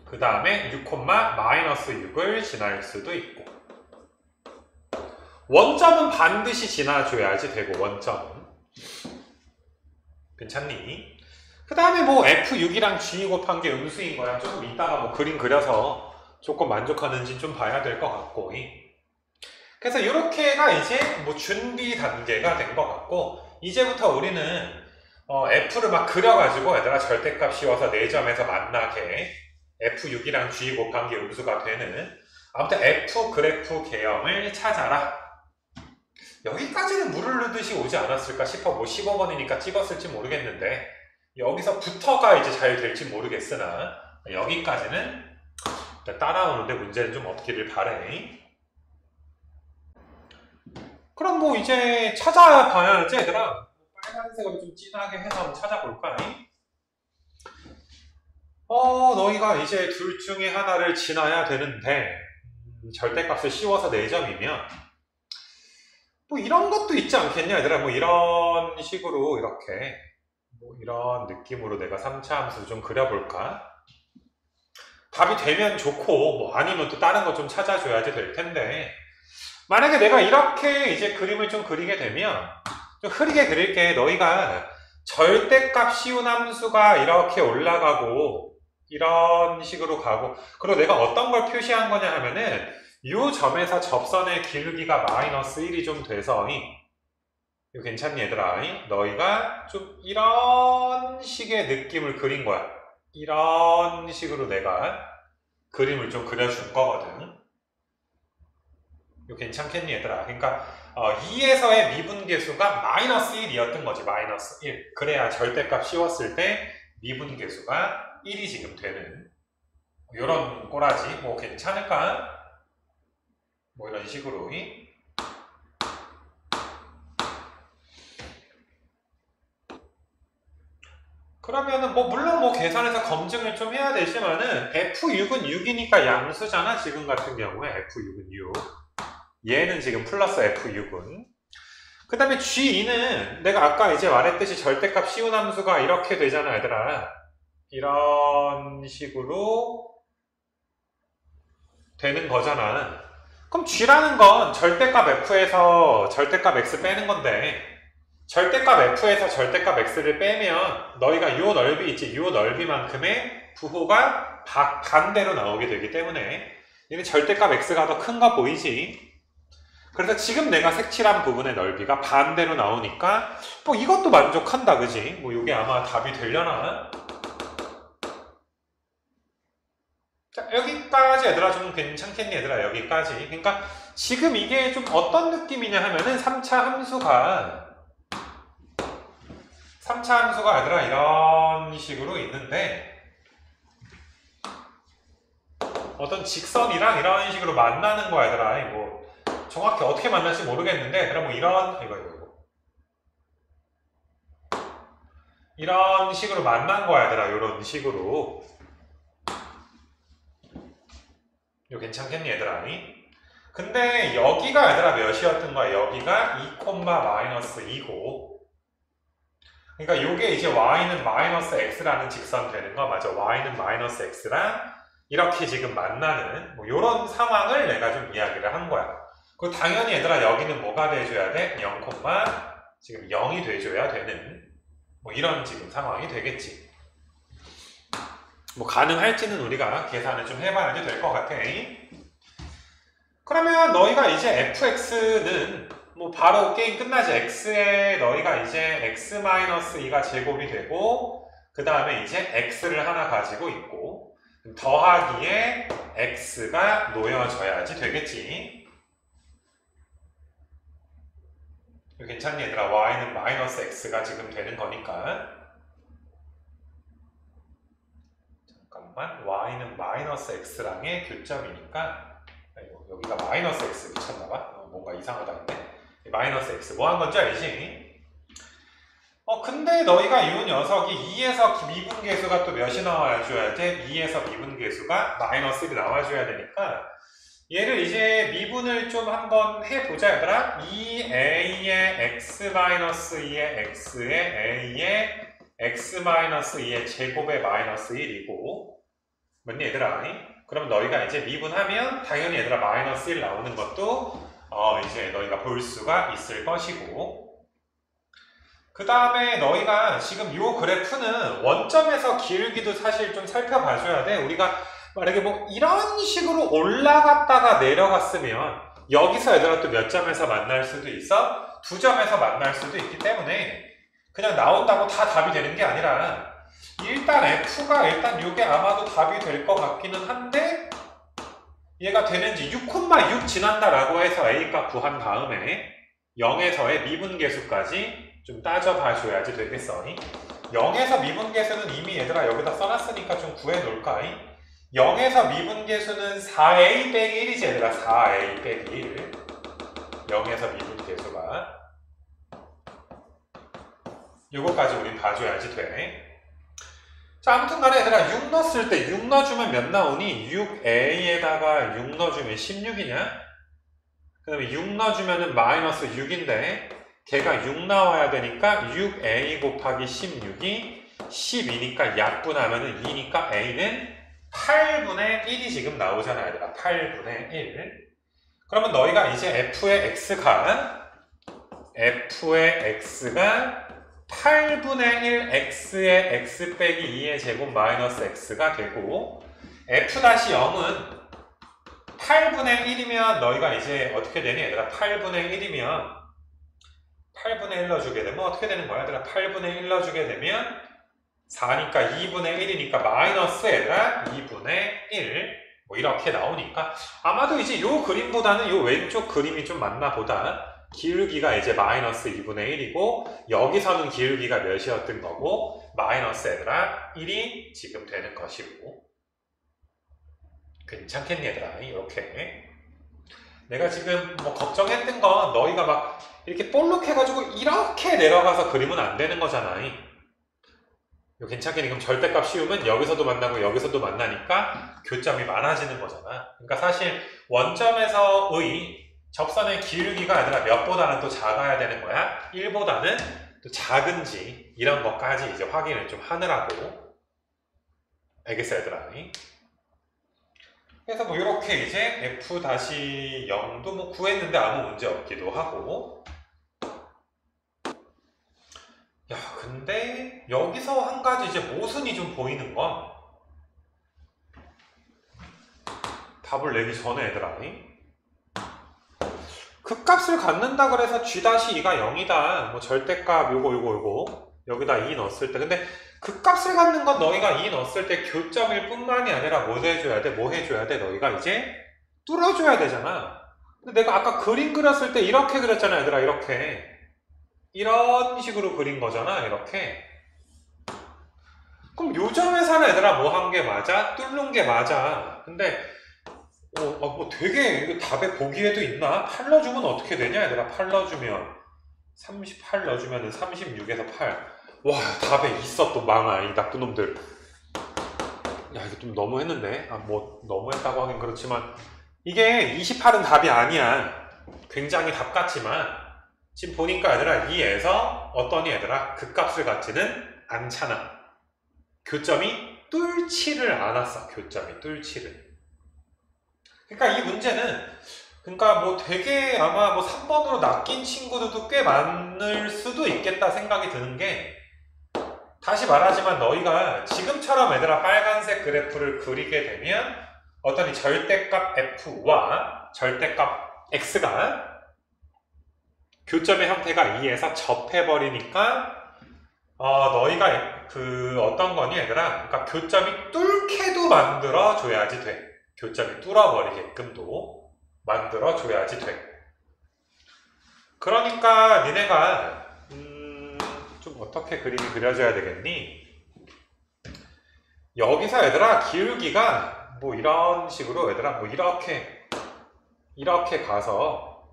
그 다음에 6,-6을 지날 수도 있고, 원점은 반드시 지나줘야지 되고, 원점은. 괜찮니? 그 다음에 뭐 F6이랑 G 곱한 게 음수인 거야. 조금 이따가 뭐 그림 그려서 조금 만족하는지 좀 봐야 될 것 같고. 그래서 이렇게가 이제 뭐 준비 단계가 된 것 같고, 이제부터 우리는 F를 막 그려가지고 얘들아 절대값 씌워서 4점에서 만나게 F6이랑 G 곱한 게 음수가 되는, 아무튼 F 그래프 개형을 찾아라. 여기까지는 물을 넣듯이 오지 않았을까 싶어. 뭐 15번이니까 찍었을지 모르겠는데, 여기서부터가 이제 잘 될지 모르겠으나 여기까지는 따라오는데 문제는 좀 없기를 바래. 그럼 뭐 이제 찾아봐야지 얘들아. 빨간색으로 좀 진하게 해서 한번 찾아볼까? 너희가 이제 둘 중에 하나를 지나야 되는데, 절대값을 씌워서 4점이면 뭐 이런 것도 있지 않겠냐 얘들아. 뭐 이런 식으로 이렇게 뭐 이런 느낌으로 내가 3차 함수 좀 그려볼까? 답이 되면 좋고, 뭐 아니면 또 다른 거 좀 찾아줘야지 될 텐데, 만약에 내가 이렇게 이제 그림을 좀 그리게 되면, 좀 흐리게 그릴게. 너희가 절대값 씌운 함수가 이렇게 올라가고 이런 식으로 가고, 그리고 내가 어떤 걸 표시한 거냐 하면은 이 점에서 접선의 기울기가 마이너스 1이 좀 돼서, 이거 괜찮니 얘들아? 너희가 좀 이런 식의 느낌을 그린 거야. 이런 식으로 내가 그림을 좀 그려준 거거든. 이거 괜찮겠니 얘들아? 그러니까 2에서의 미분계수가 마이너스 1이었던 거지. 마이너스 1. 그래야 절대값 씌웠을 때 미분계수가 1이 지금 되는 이런 꼬라지. 뭐 괜찮을까? 뭐 이런 식으로. 그러면은 뭐 물론 뭐 계산해서 검증을 좀 해야 되지만은 F6은 6이니까 양수잖아. 지금 같은 경우에 F6은 6. 얘는 지금 플러스 F6은. 그 다음에 G2는 내가 아까 이제 말했듯이 절대값 씌운 함수가 이렇게 되잖아 얘들아. 이런 식으로 되는 거잖아. 그럼 G라는 건 절대값 F에서 절대값 X 빼는 건데, 절대값 F에서 절대값 X를 빼면 너희가 요 넓이 있지, 요 넓이만큼의 부호가 반대로 나오게 되기 때문에 얘는 절대값 X가 더 큰 거 보이지? 그래서 지금 내가 색칠한 부분의 넓이가 반대로 나오니까 뭐 이것도 만족한다, 그지? 뭐 요게 아마 답이 되려나? 자, 여기까지 얘들아 좀 괜찮겠니 얘들아? 여기까지. 그러니까 지금 이게 좀 어떤 느낌이냐 하면은 3차 함수가 얘들아 이런 식으로 있는데, 어떤 직선이랑 이런 식으로 만나는 거야 얘들아. 뭐 정확히 어떻게 만날지 모르겠는데, 그럼 뭐 이런 식으로 만난 거야 얘들아. 이런 식으로. 이거 괜찮겠니 얘들아? 근데 여기가 얘들아 몇이었던 거야? 여기가 2, -2고, 그러니까 요게 이제 y는 마이너스 x라는 직선 되는 거 맞아. y는 마이너스 x랑 이렇게 지금 만나는 뭐 요런 상황을 내가 좀 이야기를 한 거야. 그 당연히 얘들아 여기는 뭐가 돼줘야 돼? 0, 지금 0이 돼줘야 되는 뭐 이런 지금 상황이 되겠지. 뭐 가능할지는 우리가 계산을 좀 해봐야지 될 것 같아. 그러면 너희가 이제 fx는 뭐 바로 게임 끝나지. x에 너희가 이제 x-2가 제곱이 되고 그 다음에 이제 x를 하나 가지고 있고 더하기에 x가 놓여져야지 되겠지. 괜찮니 얘들아? y는 마이너스 x가 지금 되는 거니까. 잠깐만, y는 마이너스 x랑의 교점이니까 여기가 마이너스 x 미쳤나봐? 뭔가 이상하다 근데 마이너스 x 뭐 한 건지 알지? 근데 너희가 이 녀석이 2에서 미분계수가 또 몇이 나와줘야 돼? 2에서 미분계수가 마이너스 1이 나와줘야 되니까 얘를 이제 미분을 좀 한번 해보자 얘들아. 2a의 x-2의 x에 a의 x-2의 제곱의 마이너스 1이고 맞니 얘들아? 그럼 너희가 이제 미분하면 당연히 얘들아 마이너스 1 나오는 것도 이제 너희가 볼 수가 있을 것이고 그 다음에 너희가 지금 이 그래프는 원점에서 기울기도 사실 좀 살펴봐줘야 돼. 우리가 만약에 뭐 이런 식으로 올라갔다가 내려갔으면 여기서 얘들아 또 몇 점에서 만날 수도 있어? 2점에서 만날 수도 있기 때문에 그냥 나온다고 다 답이 되는 게 아니라 일단 F가 일단 이게 아마도 답이 될 것 같기는 한데 얘가 되는지 6,6 지난다라고 해서 A값 구한 다음에 0에서의 미분계수까지 좀 따져봐 줘야지 되겠어. 0에서 미분계수는 이미 얘들아 여기다 써놨으니까 좀 구해놓을까? 0에서 미분계수는 4a 빼기 1이지 얘들아. 4a 빼기 1 0에서 미분계수가 요거까지 우리 봐줘야지 돼. 자 아무튼 간에 얘들아 6 넣었을 때 6 넣어주면 몇 나오니? 6a에다가 6 넣어주면 16이냐? 그 다음에 6 넣어주면은 마이너스 6인데 걔가 6 나와야 되니까 6a 곱하기 16이 12니까 약분하면은 2니까 a는 8분의 1이 지금 나오잖아 얘들아. 8분의 1. 그러면 너희가 이제 f의 x가 8분의 1 x의 x 빼기 2의 제곱 마이너스 x가 되고 f-0은 8분의 1이면 너희가 이제 어떻게 되니 얘들아? 8분의 1이면 8분의 1 넣어주게 되면 어떻게 되는 거야 얘들아? 8분의 1 넣어주게 되면 4니까 2분의 1이니까 마이너스 얘들아 2분의 1 뭐 이렇게 나오니까 아마도 이제 요 그림보다는 요 왼쪽 그림이 좀 맞나 보다. 기울기가 이제 마이너스 2분의 1이고 여기서는 기울기가 몇이었던 거고 마이너스 얘들아 1이 지금 되는 것이고 괜찮겠니 얘들아? 이렇게 내가 지금 뭐 걱정했던 건 너희가 막 이렇게 볼록해가지고 이렇게 내려가서 그리면 안 되는 거잖아. 이거 괜찮겠니? 그럼 절대값 씌우면 여기서도 만나고 여기서도 만나니까 교점이 많아지는 거잖아. 그러니까 사실 원점에서의 접선의 기울기가 아니라 몇보다는 또 작아야 되는 거야. 1보다는 또 작은지 이런 것까지 이제 확인을 좀 하느라고. 알겠어 얘들아? 그래서 뭐 이렇게 이제 f-0도 뭐 구했는데 아무 문제 없기도 하고. 야 근데 여기서 한 가지 이제 모순이 좀 보이는 건 답을 내기 전에 얘들아 그 값을 갖는다 그래서 g-2가 0이다 뭐 절대값 요거 여기다 2 넣었을 때 근데 그 값을 갖는 건 너희가 2 넣었을 때 교점일 뿐만이 아니라 뭐 해줘야 돼? 뭐 해줘야 돼? 너희가 이제 뚫어줘야 되잖아. 근데 내가 아까 그림 그렸을 때 이렇게 그렸잖아 얘들아. 이렇게 이런 식으로 그린 거잖아 이렇게. 그럼 요 점에서는 얘들아 뭐 한 게 맞아? 뚫는 게 맞아. 근데 뭐 되게 이거 답에 보기에도 있나? 8 넣어주면 어떻게 되냐 얘들아. 8 넣어주면 38 넣어주면 36에서 8 와 답에 있어 또 망아 이 나쁜 놈들. 야 이거 좀 너무했는데. 뭐 너무했다고 하긴 그렇지만 이게 28은 답이 아니야. 굉장히 답 같지만 지금 보니까 얘들아 2에서 어떠니 얘들아? 극값을 갖지는 않잖아. 교점이 뚫지를 않았어. 교점이 뚫지를. 그러니까 이 문제는 그러니까 뭐 되게 아마 뭐 3번으로 낚인 친구들도 꽤 많을 수도 있겠다 생각이 드는 게, 다시 말하지만 너희가 지금처럼 얘들아 빨간색 그래프를 그리게 되면 어떤 이 절대값 f와 절대값 x가 교점의 형태가 2에서 접해버리니까 너희가 그 어떤 거니 얘들아, 그러니까 교점이 뚫게도 만들어줘야지 돼. 교점이 뚫어버리게끔도 만들어줘야지 돼. 그러니까 니네가 좀 어떻게 그림이 그려져야 되겠니? 여기서 얘들아 기울기가 뭐 이런 식으로 얘들아 뭐 이렇게 가서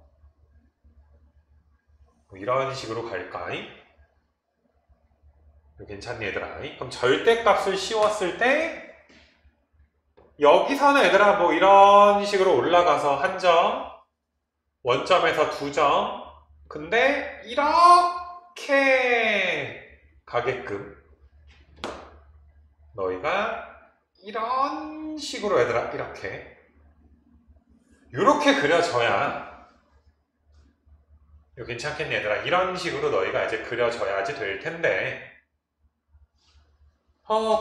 뭐 이런 식으로 갈까? 괜찮니 얘들아? 그럼 절대값을 씌웠을 때 여기서는 얘들아 뭐 이런 식으로 올라가서 한 점, 원점에서 2점, 근데 이렇게 가게끔 너희가 이런 식으로 얘들아 이렇게 그려져야, 이거 괜찮겠니 얘들아? 이런 식으로 너희가 이제 그려져야지 될 텐데,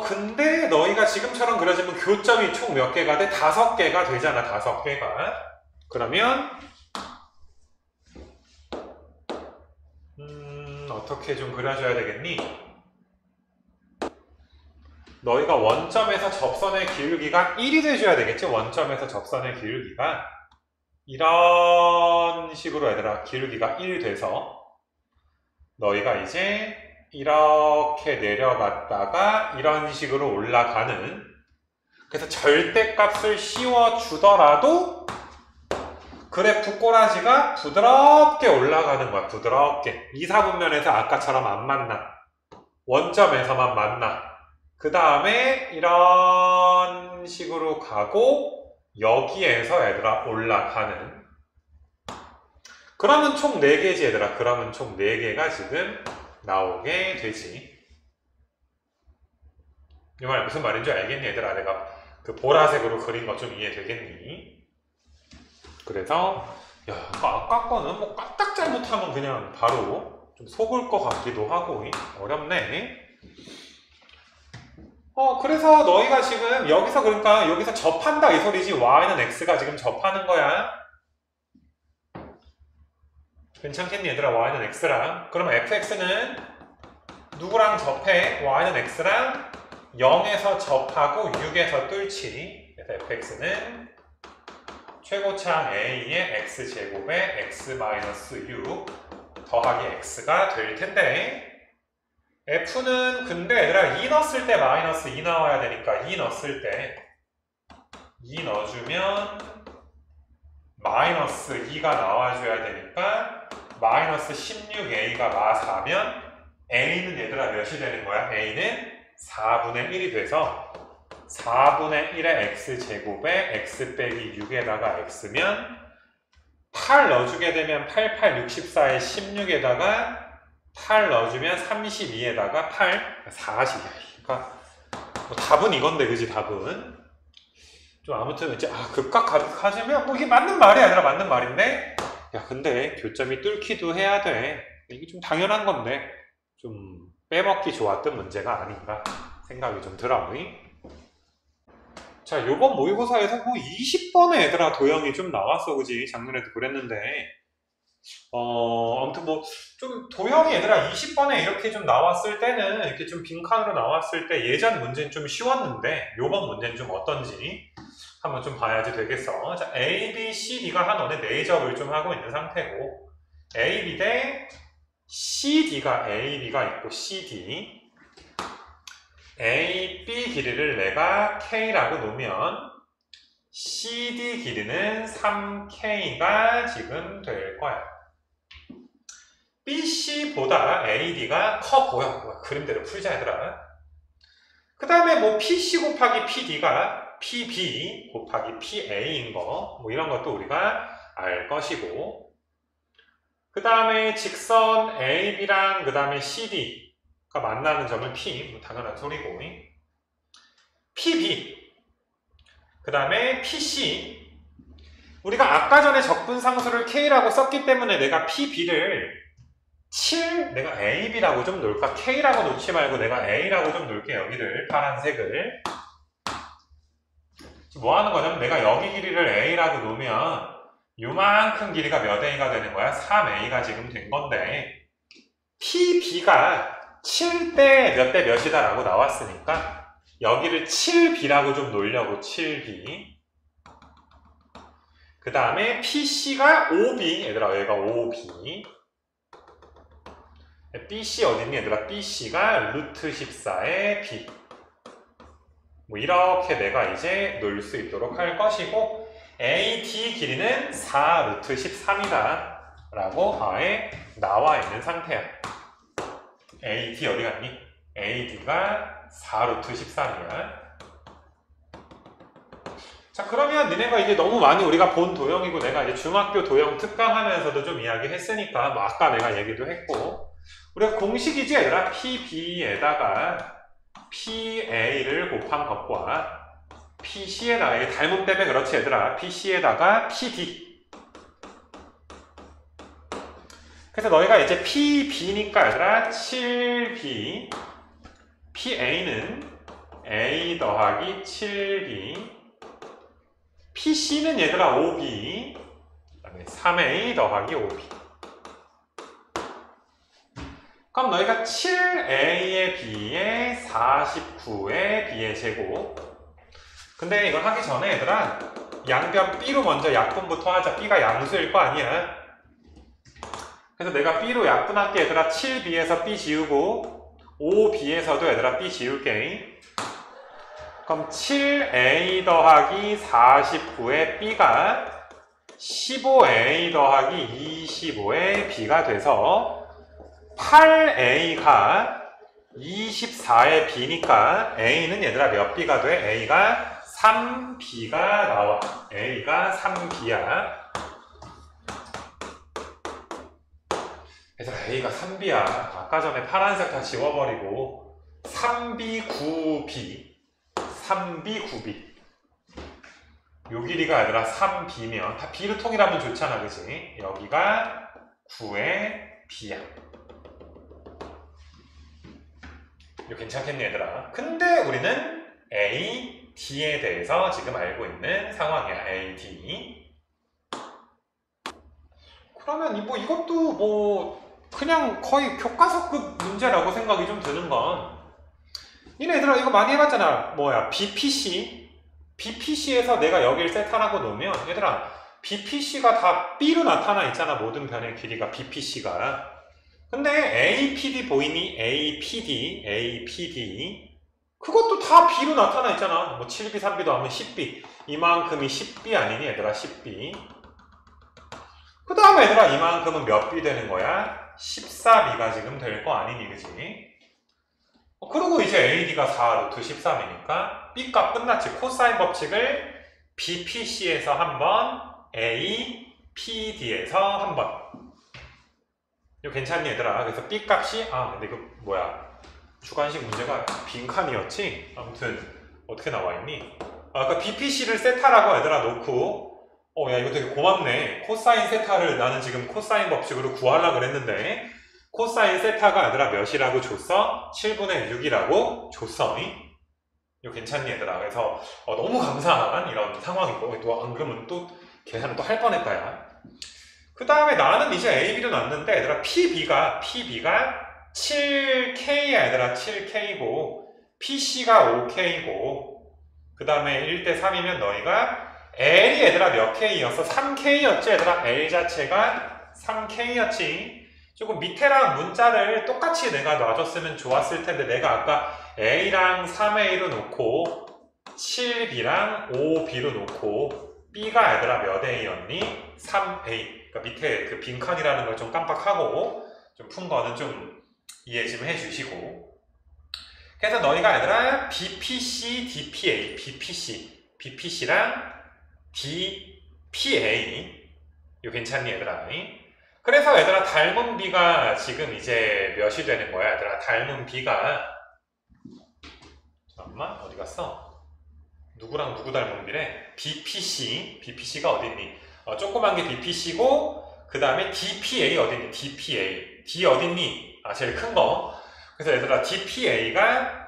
근데 너희가 지금처럼 그려지면 교점이 총 몇 개가 돼? 5개가 되잖아. 5개가. 그러면 어떻게 좀 그려줘야 되겠니? 너희가 원점에서 접선의 기울기가 1이 돼줘야 되겠지? 원점에서 접선의 기울기가 이런 식으로 얘들아 기울기가 1 돼서 너희가 이제 이렇게 내려갔다가 이런 식으로 올라가는, 그래서 절대값을 씌워주더라도 그래프 꼬라지가 부드럽게 올라가는 거야. 부드럽게. 2, 4분면에서 아까처럼 안 만나. 원점에서만 만나. 그 다음에 이런 식으로 가고 여기에서 얘들아 올라가는. 그러면 총 4개지 얘들아. 그러면 총 4개가 지금 나오게 되지. 이 말 무슨 말인 줄 알겠니 얘들아? 내가 그 보라색으로 그린 거 좀 이해되겠니? 그래서 야, 아까 거는 뭐 까딱 잘못하면 그냥 바로 좀 속을 것 같기도 하고 어렵네. 그래서 너희가 지금 여기서 그러니까 여기서 접한다 이 소리지. y는 x가 지금 접하는 거야. 괜찮겠니 얘들아? y는 x랑. 그러면 fx는 누구랑 접해? y는 x랑 0에서 접하고 6에서 뚫지. 그래서 fx는 최고차항 a의 x제곱에 x-6 더하기 x가 될 텐데, f는 근데 얘들아 2 넣었을 때 마이너스 2 나와야 되니까 2 넣었을 때 2 넣어주면 마이너스 2가 나와줘야 되니까 마이너스 16a가 마 4면 a는 얘들아 몇이 되는 거야? a는 4분의 1이 돼서 4분의 1의 x제곱에 x 빼기 6에다가 x면 8 넣어주게 되면 8, 8, 64에 16에다가 8 넣어주면 32에다가 8, 40이야. 그러니까 뭐 답은 이건데 그지? 답은 좀 아무튼 이제 극각 가지면 뭐 이게 맞는 말이야 얘들아. 맞는 말인데 야 근데 교점이 뚫기도 해야 돼. 이게 좀 당연한 건데 좀 빼먹기 좋았던 문제가 아닌가 생각이 좀 들어. 자, 요번 모의고사에서 뭐 20번에 얘들아 도형이 좀 나왔어, 그지? 작년에도 그랬는데 아무튼 뭐 좀 도형이 얘들아 20번에 이렇게 좀 나왔을 때는 이렇게 좀 빈칸으로 나왔을 때 예전 문제는 좀 쉬웠는데 요번 문제는 좀 어떤지 한번 좀 봐야지 되겠어. 자, A, B, C, D가 한원에 내접을 좀 하고 있는 상태고 A, B 대 C, D가 A, B가 있고 C, D A, B 길이를 내가 K라고 놓으면 CD 길이는 3K가 지금 될 거야. BC보다 AD가 커 보여. 그림대로 풀자 얘들아. 그 다음에 뭐 PC 곱하기 PD가 PB 곱하기 PA인 거 뭐 이런 것도 우리가 알 것이고, 그 다음에 직선 AB랑 그 다음에 CD가 만나는 점을 P, 뭐 당연한 소리고, PB, 그 다음에 PC. 우리가 아까 전에 적분상수를 K라고 썼기 때문에 내가 PB를 내가 AB라고 좀 놓을까? K라고 놓지 말고 내가 A라고 좀 놓을게. 여기를 파란색을. 뭐 하는 거냐면 내가 여기 길이를 A라고 놓으면 요만큼 길이가 몇 A가 되는 거야? 3A가 지금 된 건데 PB가 7대 몇 대 몇이다 라고 나왔으니까 여기를 7B라고 좀 놓으려고. 7B. 그 다음에 PC가 5B. 얘들아 여기가 5B. BC 어딨니 얘들아? BC가 루트 14의 B. 뭐 이렇게 내가 이제 놓을 수 있도록 할 것이고 AD 길이는 4 루트 13이다 라고 아예 나와 있는 상태야. AD 어디 갔니? AD가 4 루트 13이야. 자, 그러면 니네가 이제 너무 많이 우리가 본 도형이고 내가 이제 중학교 도형 특강 하면서도 좀 이야기했으니까 뭐 아까 내가 얘기도 했고 우리가 공식이지 얘들아. PB에다가 PA를 곱한 것과 PC에다가 이게 닮음 때문에 그렇지 얘들아. PC에다가 PD. 그래서 너희가 이제 PB니까 얘들아 7B PA는 A 더하기 7B PC는 얘들아 5B 그 다음에 3A 더하기 5B. 그럼 너희가 7A의 B에 49의 B의 제곱. 근데 이걸 하기 전에 얘들아 양변 B로 먼저 약분부터 하자. B가 양수일 거 아니야. 그래서 내가 B로 약분할게 얘들아. 7B에서 B 지우고 5B에서도 얘들아 B 지울게. 그럼 7A 더하기 49의 B가 15A 더하기 25의 B가 돼서 8A가 24의 B니까 A는 얘들아 몇 B가 돼? A가 3B가 나와. A가 3B야. 얘들아 A가 3B야. 아까 전에 파란색 다 지워버리고 3B, 9B 3B, 9B 요 길이가 얘들아 3B면 다 B로 통일하면 좋잖아 그치? 여기가 9의 B야. 이거 괜찮겠니 얘들아? 근데 우리는 A, D에 대해서 지금 알고 있는 상황이야. A, D. 그러면 뭐 이것도 뭐 그냥 거의 교과서급 문제라고 생각이 좀 드는 건 니네 얘들아 이거 많이 해봤잖아. 뭐야 BPC BPC에서 내가 여기를 세타라고 놓으면 얘들아 BPC가 다 B로 나타나 있잖아. 모든 변의 길이가 BPC가. 근데 APD 보이니? APD, APD 그것도 다 B로 나타나 있잖아. 뭐 7B, 3B도 하면 10B 이만큼이 10B 아니니 얘들아 10B. 그 다음에 얘들아 이만큼은 몇 B 되는 거야? 14B가 지금 될 거 아니니 그치? 그리고 이제 AD가 4 루트 13이니까 B 값 끝났지. 코사인 법칙을 BPC에서 한번 APD에서 한번. 이거 괜찮니 얘들아? 그래서 B 값이 근데 이거 뭐야 주관식 문제가 빈칸이었지? 아무튼 어떻게 나와있니? 아까 BPC를 세타라고 얘들아 놓고 야 이거 되게 고맙네. 코사인 세타를 나는 지금 코사인 법칙으로 구하려고 그랬는데 코사인 세타가 얘들아 몇이라고 줬어? 7분의 6이라고 줬어. 이거 괜찮니 얘들아? 그래서 너무 감사한 이런 상황이고 또 안 그러면 또 계산을 또 할 뻔했다 야. 그 다음에 나는 이제 AB로 놨는데 얘들아 PB가 7K야 얘들아 7K고 PC가 5K고 그 다음에 1대 3이면 너희가 L이 얘들아 몇 K였어? 3K였지 얘들아. L 자체가 3K였지. 조금 밑에랑 문자를 똑같이 내가 놔줬으면 좋았을 텐데 내가 아까 A랑 3A로 놓고 7B랑 5B로 놓고 B가 얘들아 몇 A였니? 3A. 그러니까 밑에 그 빈칸이라는 걸 좀 깜빡하고 좀 푼 거는 좀 이해 좀 해주시고. 그래서 너희가 얘들아 BPC, DPA, BPC랑 DPA 이거 괜찮니 얘들아? 그래서 얘들아 닮은 B가 지금 이제 몇이 되는 거야? 얘들아 닮은 B가 잠깐만 어디 갔어? 누구랑 누구 닮은 B래? BPC. BPC가 어딨니? 조그만 게 BPC고 그 다음에 DPA 어딨니? DPA. D 어딨니? 제일 큰 거. 그래서 얘들아 DPA가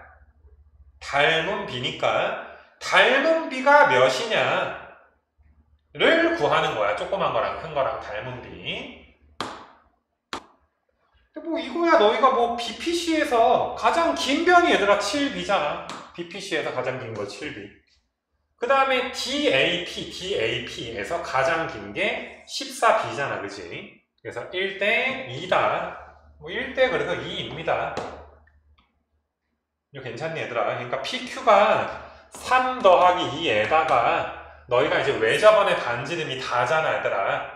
닮은 B니까 닮은 B가 몇이냐를 구하는 거야. 조그만 거랑 큰 거랑 닮은 B. 근데 뭐 이거야 너희가 뭐 BPC에서 가장 긴 변이 얘들아 7B잖아. BPC에서 가장 긴 거 7B. 그 다음에 DAP에서 가장 긴 게 14B잖아. 그치? 그래서 1대 2다. 뭐 1대 그래서 2입니다. 이거 괜찮니 얘들아? 그러니까 PQ가 3 더하기 2에다가 너희가 이제 외접원의 반지름이 다잖아 얘들아.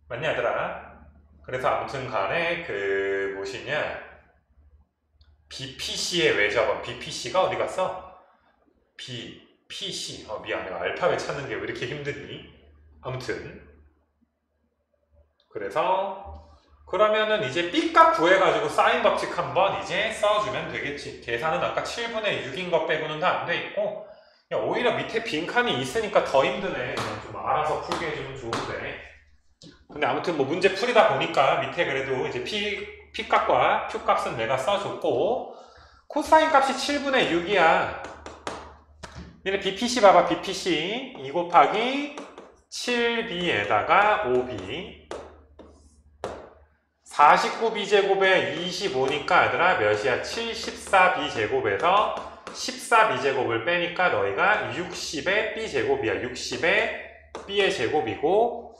맞냐 얘들아? 그래서 아무튼 간에 그 무엇이냐 BPC의 외접원 BPC가 어디 갔어? BPC 미안해 알파벳 찾는 게 왜 이렇게 힘드니? 아무튼 그래서 그러면은 이제 B값 구해가지고 사인 법칙 한번 이제 써주면 되겠지. 계산은 아까 7분의 6인 것 빼고는 다 안 돼 있고 오히려 밑에 빈칸이 있으니까 더 힘드네. 그냥 좀 알아서 풀게 해주면 좋은데. 근데 아무튼 뭐 문제 풀이다 보니까 밑에 그래도 이제 P값과 Q값은 내가 써줬고 코사인 값이 7분의 6이야. 얘네 BPC 봐봐. BPC 2 곱하기 7B에다가 5B 49B제곱에 25니까 얘들아 몇이야? 74B제곱에서 14B제곱을 빼니까 너희가 60의 B제곱이야. 60의 B의 제곱이고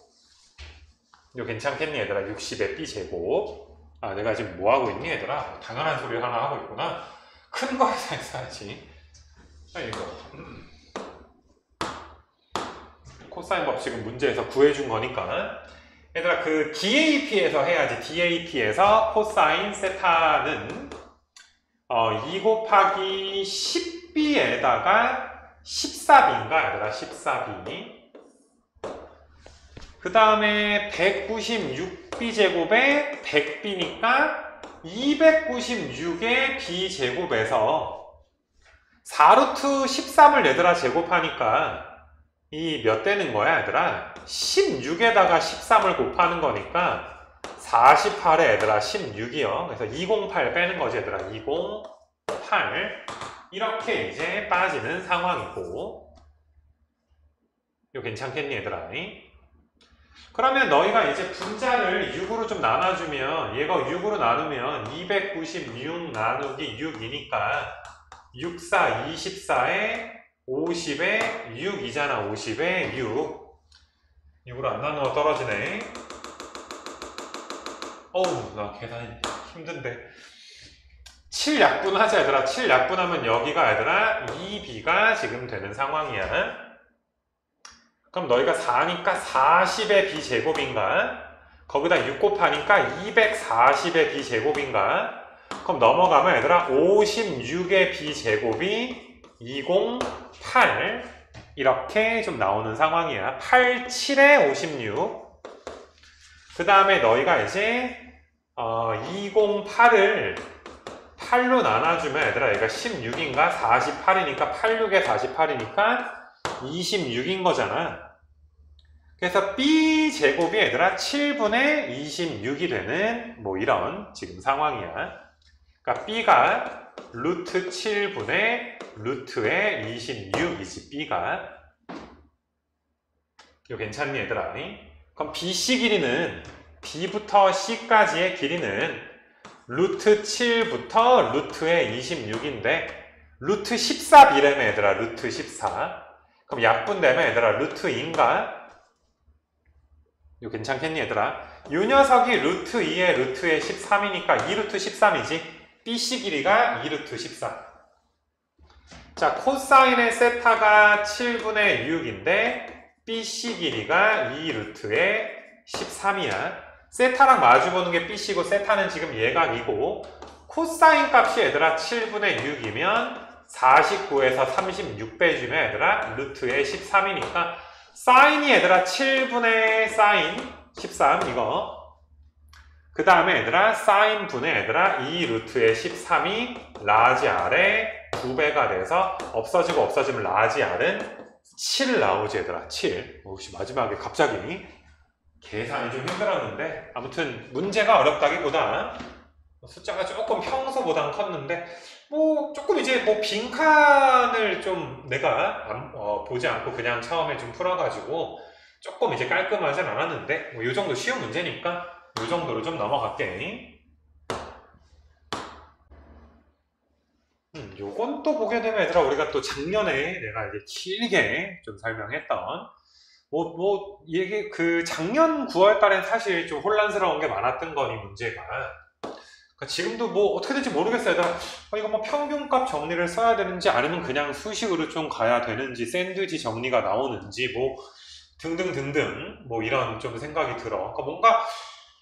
이거 괜찮겠니 얘들아? 60의 B제곱. 내가 지금 뭐하고 있니 얘들아? 당연한 소리를 하나 하고 있구나. 큰 거에서 했어야지. 이거 코사인 법칙은 문제에서 구해준 거니까 얘들아 그 DAP에서 해야지. DAP에서 코사인 세타는 2 곱하기 10B에다가 14B인가 얘들아 14B 그 다음에 196B제곱에 100B니까 296의 B제곱에서 4루트 13을 얘들아 제곱하니까 이 몇 되는 거야 얘들아? 16에다가 13을 곱하는 거니까 48에 얘들아 16이요. 그래서 208 빼는 거지 얘들아. 208 이렇게 이제 빠지는 상황이고 이거 괜찮겠니 얘들아? 그러면 너희가 이제 분자를 6으로 좀 나눠주면 얘가 6으로 나누면 296 나누기 6이니까 6, 4, 24에 50에 6이잖아. 50에 6 6으로 안 나누어 떨어지네. 어우 나 계산이 힘든데 7약분 하자 얘들아. 7약분하면 여기가 얘들아 2B가 지금 되는 상황이야. 그럼 너희가 4니까 40의 B제곱인가? 거기다 6 곱하니까 240의 B제곱인가? 그럼 넘어가면 얘들아 56의 B제곱이 208 이렇게 좀 나오는 상황이야. 8, 7에 56 그 다음에 너희가 이제 208을 8로 나눠주면 얘들아 얘가 16인가? 48이니까 86에 48이니까 26인 거잖아. 그래서 B제곱이 얘들아 7분의 26이 되는 뭐 이런 지금 상황이야. 그러니까 B가 루트 7분의 루트의 26이지 B가. 이거 괜찮니 얘들아? 그럼 BC 길이는 B부터 C까지의 길이는 루트 7부터 루트의 26인데 루트 14B라며 얘들아. 루트 14 그럼 약분되면 얘들아 루트 2인가? 이거 괜찮겠니 얘들아? 이 녀석이 루트 2에 루트의 13이니까 2루트 13이지 BC 길이가 2루트 14. 자 코사인의 세타가 7분의 6인데 BC 길이가 2루트의 13이야. 세타랑 마주보는 게 BC고 세타는 지금 예각이고 코사인 값이 얘들아 7분의 6이면 49에서 36 빼주면 얘들아 루트의 13이니까 사인이 얘들아 7분의 사인 13 이거 그 다음에 얘들아 사인 분의 얘들아 2 루트의 13이 라지 R의 2배가 돼서 없어지고 없어지면 라지 R은 7 나오지 얘들아. 7. 혹시 마지막에 갑자기 계산이 좀 힘들었는데 아무튼 문제가 어렵다기보다 숫자가 조금 평소보다는 컸는데 뭐 조금 이제 뭐 빈칸을 좀 내가 보지 않고 그냥 처음에 좀 풀어가지고 조금 이제 깔끔하진 않았는데 뭐 요 정도 쉬운 문제니까 요 정도로 좀 넘어갈게. 요건 또 보게 되면 얘들아 우리가 또 작년에 내가 이제 길게 좀 설명했던 이게 그 작년 9월 달엔 사실 좀 혼란스러운 게 많았던 거니 문제가. 그러니까 지금도 뭐 어떻게 될지 모르겠어요. 얘들아 이거 뭐 평균값 정리를 써야 되는지 아니면 그냥 수식으로 좀 가야 되는지 샌드위치 정리가 나오는지 뭐 등등등등 뭐 이런 좀 생각이 들어. 그러니까 뭔가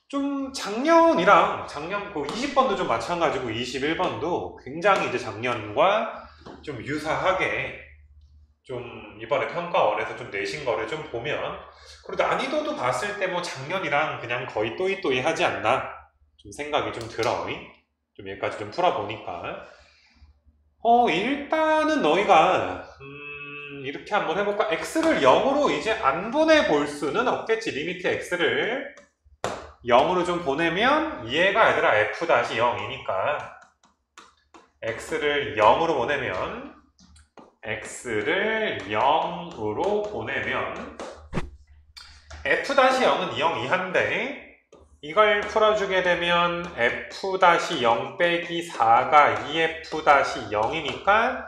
좀 작년 그 20번도 좀 마찬가지고 21번도 굉장히 이제 작년과 좀 유사하게 좀 이번에 평가원에서 좀 내신 거를 좀 보면 그리고 난이도도 봤을 때 뭐 작년이랑 그냥 거의 또이또이 하지 않나 좀 생각이 좀 들어. 좀 여기까지 좀 풀어보니까 일단은 너희가 이렇게 한번 해볼까? x를 0으로 이제 안 보내볼 수는 없겠지. 리미트 x를 0으로 좀 보내면 얘가 얘들아 f-0이니까 x를 0으로 보내면 f-0은 0 이하인데 이걸 풀어주게 되면 f-0 빼기 4가 2f-0이니까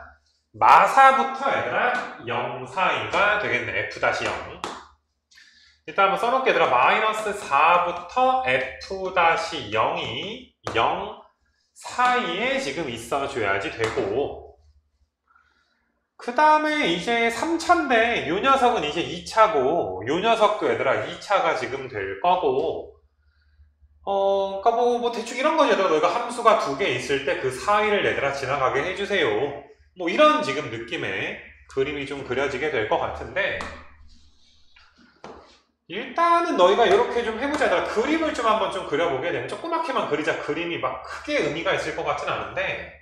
마사부터 얘들아 0 사이가 되겠네. f-0 일단 한번 써놓게 얘들아 마이너스 4부터 f-0이 0 사이에 지금 있어줘야지 되고 그 다음에 이제 3차인데 요 녀석은 이제 2차고 요 녀석도 얘들아 2차가 지금 될 거고 그러니까 뭐 대충 이런 거죠. 얘들아 너희가 함수가 2개 있을 때 그 사이를 얘들아 지나가게 해주세요. 뭐 이런 지금 느낌의 그림이 좀 그려지게 될 것 같은데 일단은 너희가 이렇게 좀 해보자. 얘들아 그림을 좀 한번 좀 그려보게 되면 조그맣게만 그리자. 그림이 막 크게 의미가 있을 것 같진 않은데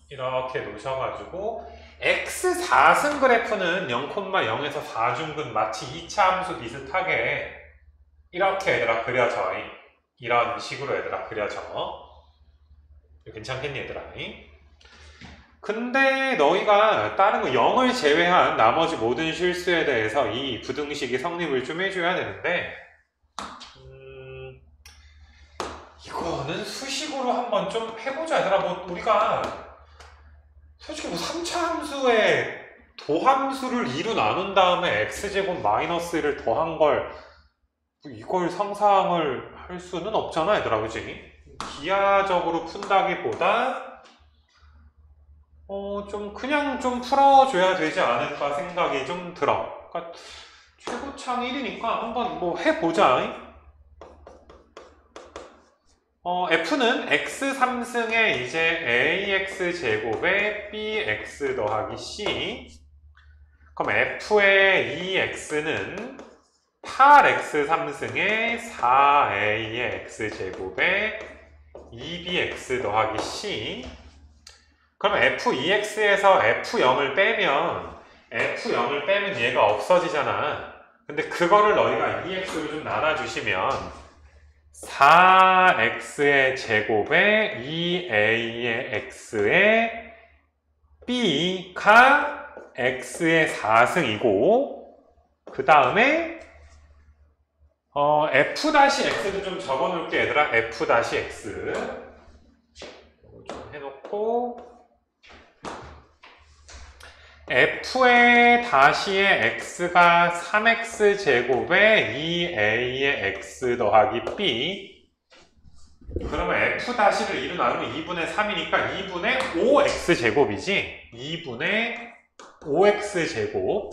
이렇게 놓으셔가지고 x 4승 그래프는 0,0에서 4중근 마치 2차 함수 비슷하게 이렇게 얘들아 그려져. 이런 식으로 얘들아 그려져. 괜찮겠니 얘들아? 근데 너희가 다른 거 0을 제외한 나머지 모든 실수에 대해서 이 부등식이 성립을 좀 해줘야 되는데 이거는 수식으로 한번 좀 해보자. 얘들아 뭐 우리가 솔직히 뭐 3차 함수에 도함수를 2로 나눈 다음에 x제곱 마이너스 1을 더한 걸 이걸 상상을 할 수는 없잖아 얘들아. 그치? 기하적으로 푼다기보다 좀 그냥 좀 풀어줘야 되지 않을까 생각이 좀 들어. 그러니까 최고창 1이니까 한번 뭐 해보자. f는 x 3승에 이제 ax 제곱에 bx 더하기 c. 그럼 f의 2x는 8x 3승에 4a의 x 제곱에 2bx 더하기 c. 그럼 f2x에서 f0을 빼면 얘가 없어지잖아. 근데 그거를 너희가 2x로 좀 나눠주시면 4x의 제곱에 2a의 x의 b가 x의 4승이고 그 다음에 f-x도 좀 적어놓을게 얘들아. f-x 이거 좀 해놓고 f의 다시의 x가 3x 제곱에 2a의 x 더하기 b. 그러면 f 다시를 2로 나누면 2분의 3이니까 2분의 5x 제곱이지. 2분의 5x 제곱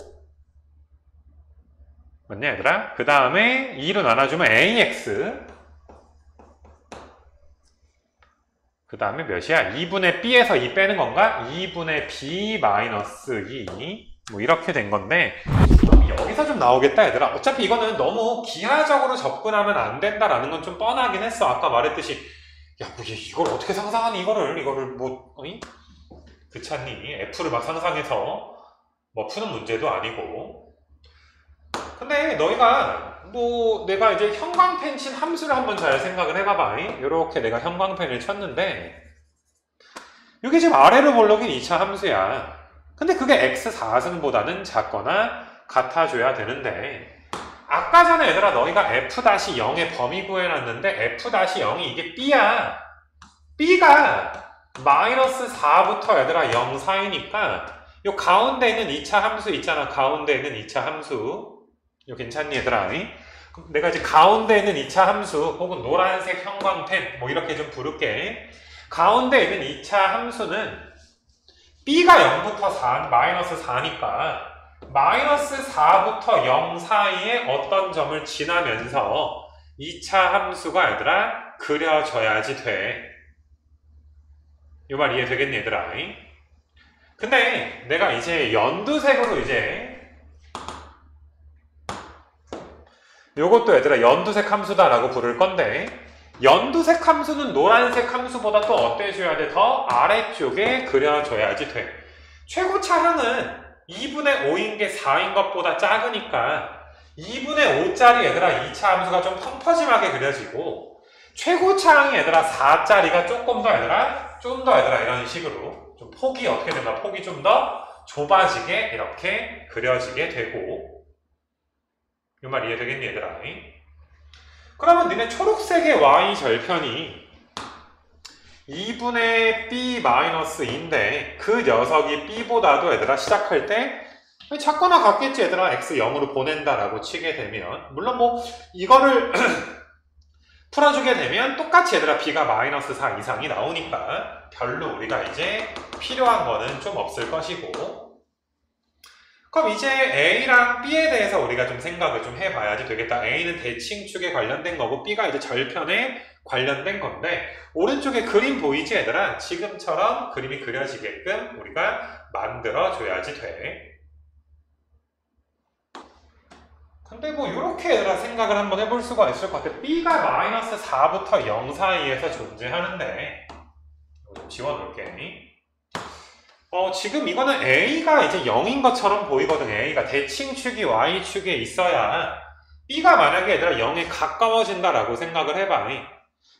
맞냐 얘들아? 그 다음에 2로 나눠주면 ax. 그 다음에 몇이야? 2분의 b에서 2 빼는 건가? 2분의 b 마이너스 2. 뭐 이렇게 된 건데 여기서 좀 나오겠다 얘들아. 어차피 이거는 너무 기하적으로 접근하면 안 된다라는 건 좀 뻔하긴 했어. 아까 말했듯이 야 뭐 이걸 어떻게 상상하니 이거를 뭐 어이? 그렇니? F를 막 상상해서 뭐 푸는 문제도 아니고. 근데 너희가 뭐 내가 이제 형광펜 친 함수를 한번 잘 생각을 해봐봐. 이렇게 내가 형광펜을 쳤는데 이게 지금 아래로 볼록인 2차 함수야. 근데 그게 x4승보다는 작거나 같아줘야 되는데 아까 전에 얘들아 너희가 f-0의 범위 구해놨는데 f-0이 이게 b야. b가 -4부터 얘들아 0 사이니까 요 가운데 있는 2차 함수 있잖아. 가운데 있는 2차 함수 이거 괜찮니 얘들아? 그럼 내가 이제 가운데 있는 2차 함수 혹은 노란색 형광펜 뭐 이렇게 좀 부를게. 가운데 있는 2차 함수는 b가 0부터 4, -4니까 -4부터 0 사이에 어떤 점을 지나면서 2차 함수가 얘들아 그려져야지 돼. 이 말 이해되겠니 얘들아? 근데 내가 이제 연두색으로 이제 요것도 얘들아 연두색 함수다라고 부를 건데 연두색 함수는 노란색 함수보다 또 어때줘야 돼? 더 아래쪽에 그려줘야지 돼. 최고차항은 2분의 5인 게 4인 것보다 작으니까 2분의 5짜리 얘들아 2차 함수가 좀 펑퍼짐하게 그려지고 최고차항이 얘들아 4짜리가 조금 더 얘들아 이런 식으로 좀 폭이 어떻게 된다? 폭이 좀 더 좁아지게 이렇게 그려지게 되고 이 말 이해되겠니 얘들아? 그러면 니네 초록색의 y-절편이 2분의 b-2인데 그 녀석이 b보다도 얘들아 시작할 때 작거나 같겠지 얘들아 x 0으로 보낸다라고 치게 되면 물론 뭐 이거를 풀어주게 되면 똑같이 얘들아 b가 -4 이상이 나오니까 별로 우리가 이제 필요한 거는 좀 없을 것이고 그럼 이제 A랑 B에 대해서 우리가 좀 생각을 좀 해봐야지 되겠다. A는 대칭축에 관련된 거고 B가 이제 절편에 관련된 건데 오른쪽에 그림 보이지 얘들아? 지금처럼 그림이 그려지게끔 우리가 만들어줘야지 돼. 근데 뭐 이렇게 얘들아 생각을 한번 해볼 수가 있을 것 같아. B가 -4부터 0 사이에서 존재하는데 이거 좀 지워놓을게. 지금 이거는 A가 이제 0인 것처럼 보이거든. A가 대칭축이 Y축에 있어야 B가 만약에 얘들아 0에 가까워진다라고 생각을 해봐.